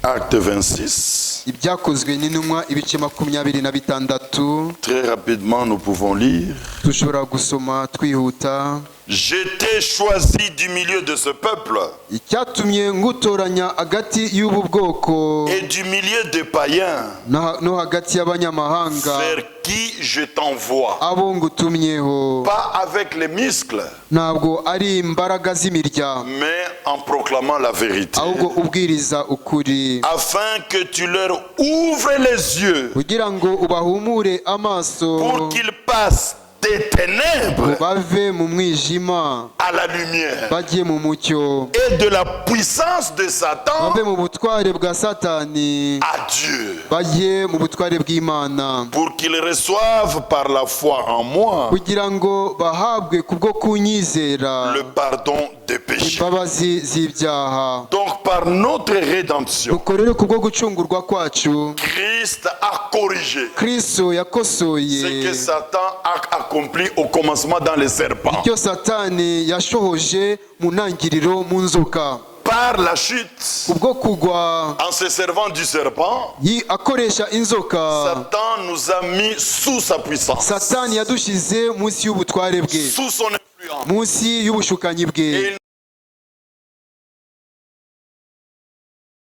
Acte 26. Ibyakozwe n'intumwa ibice 26. Très rapidement, nous pouvons lire. Dushobora gusoma twihuta. J'étais choisi du milieu de ce peuple Icyatumye ngutoranya hagati y'ubu bwoko et du milieu des païens, no hagati y'abanyamahanga, vers qui je t'envoie. abo ngutumyeho, Pas avec les muscles, ntabwo ari imbaraga z'imirya, mais en proclamant la vérité. ahubwo ubwiriza ukuri, Afin que tu leur ouvres les yeux kugira ngo ubahumure amaso, pour qu'ils passent des ténèbres bave mu mwijima à la lumière bajye mu mucyo, et de la puissance de Satan bave mu butware bwa Satani à Dieu, bajye mu butware bw'Imana, pour qu'ils reçoivent par la foi en moi kugira ngo bahabwe kubwo kunyizera le pardon des péchés. imbabazi z'ibyaha. Donc par notre rédemption, Nuko rero kubwo gucungurwa kwacu Christ a corrigé Kristo ce yakosoye que Satan a accompli au commencement dans les serpents. icyo Satani yashohoje mu ntangiriro mu nzoka. Par la chute, Ubwo kugwa en se servant du serpent, akoresha inzoka, Satan nous a mis sous sa puissance, Satani yadushize munsi y'ubutware bwe, sous son influence. munsi y'ubushukanyi bwe, Et il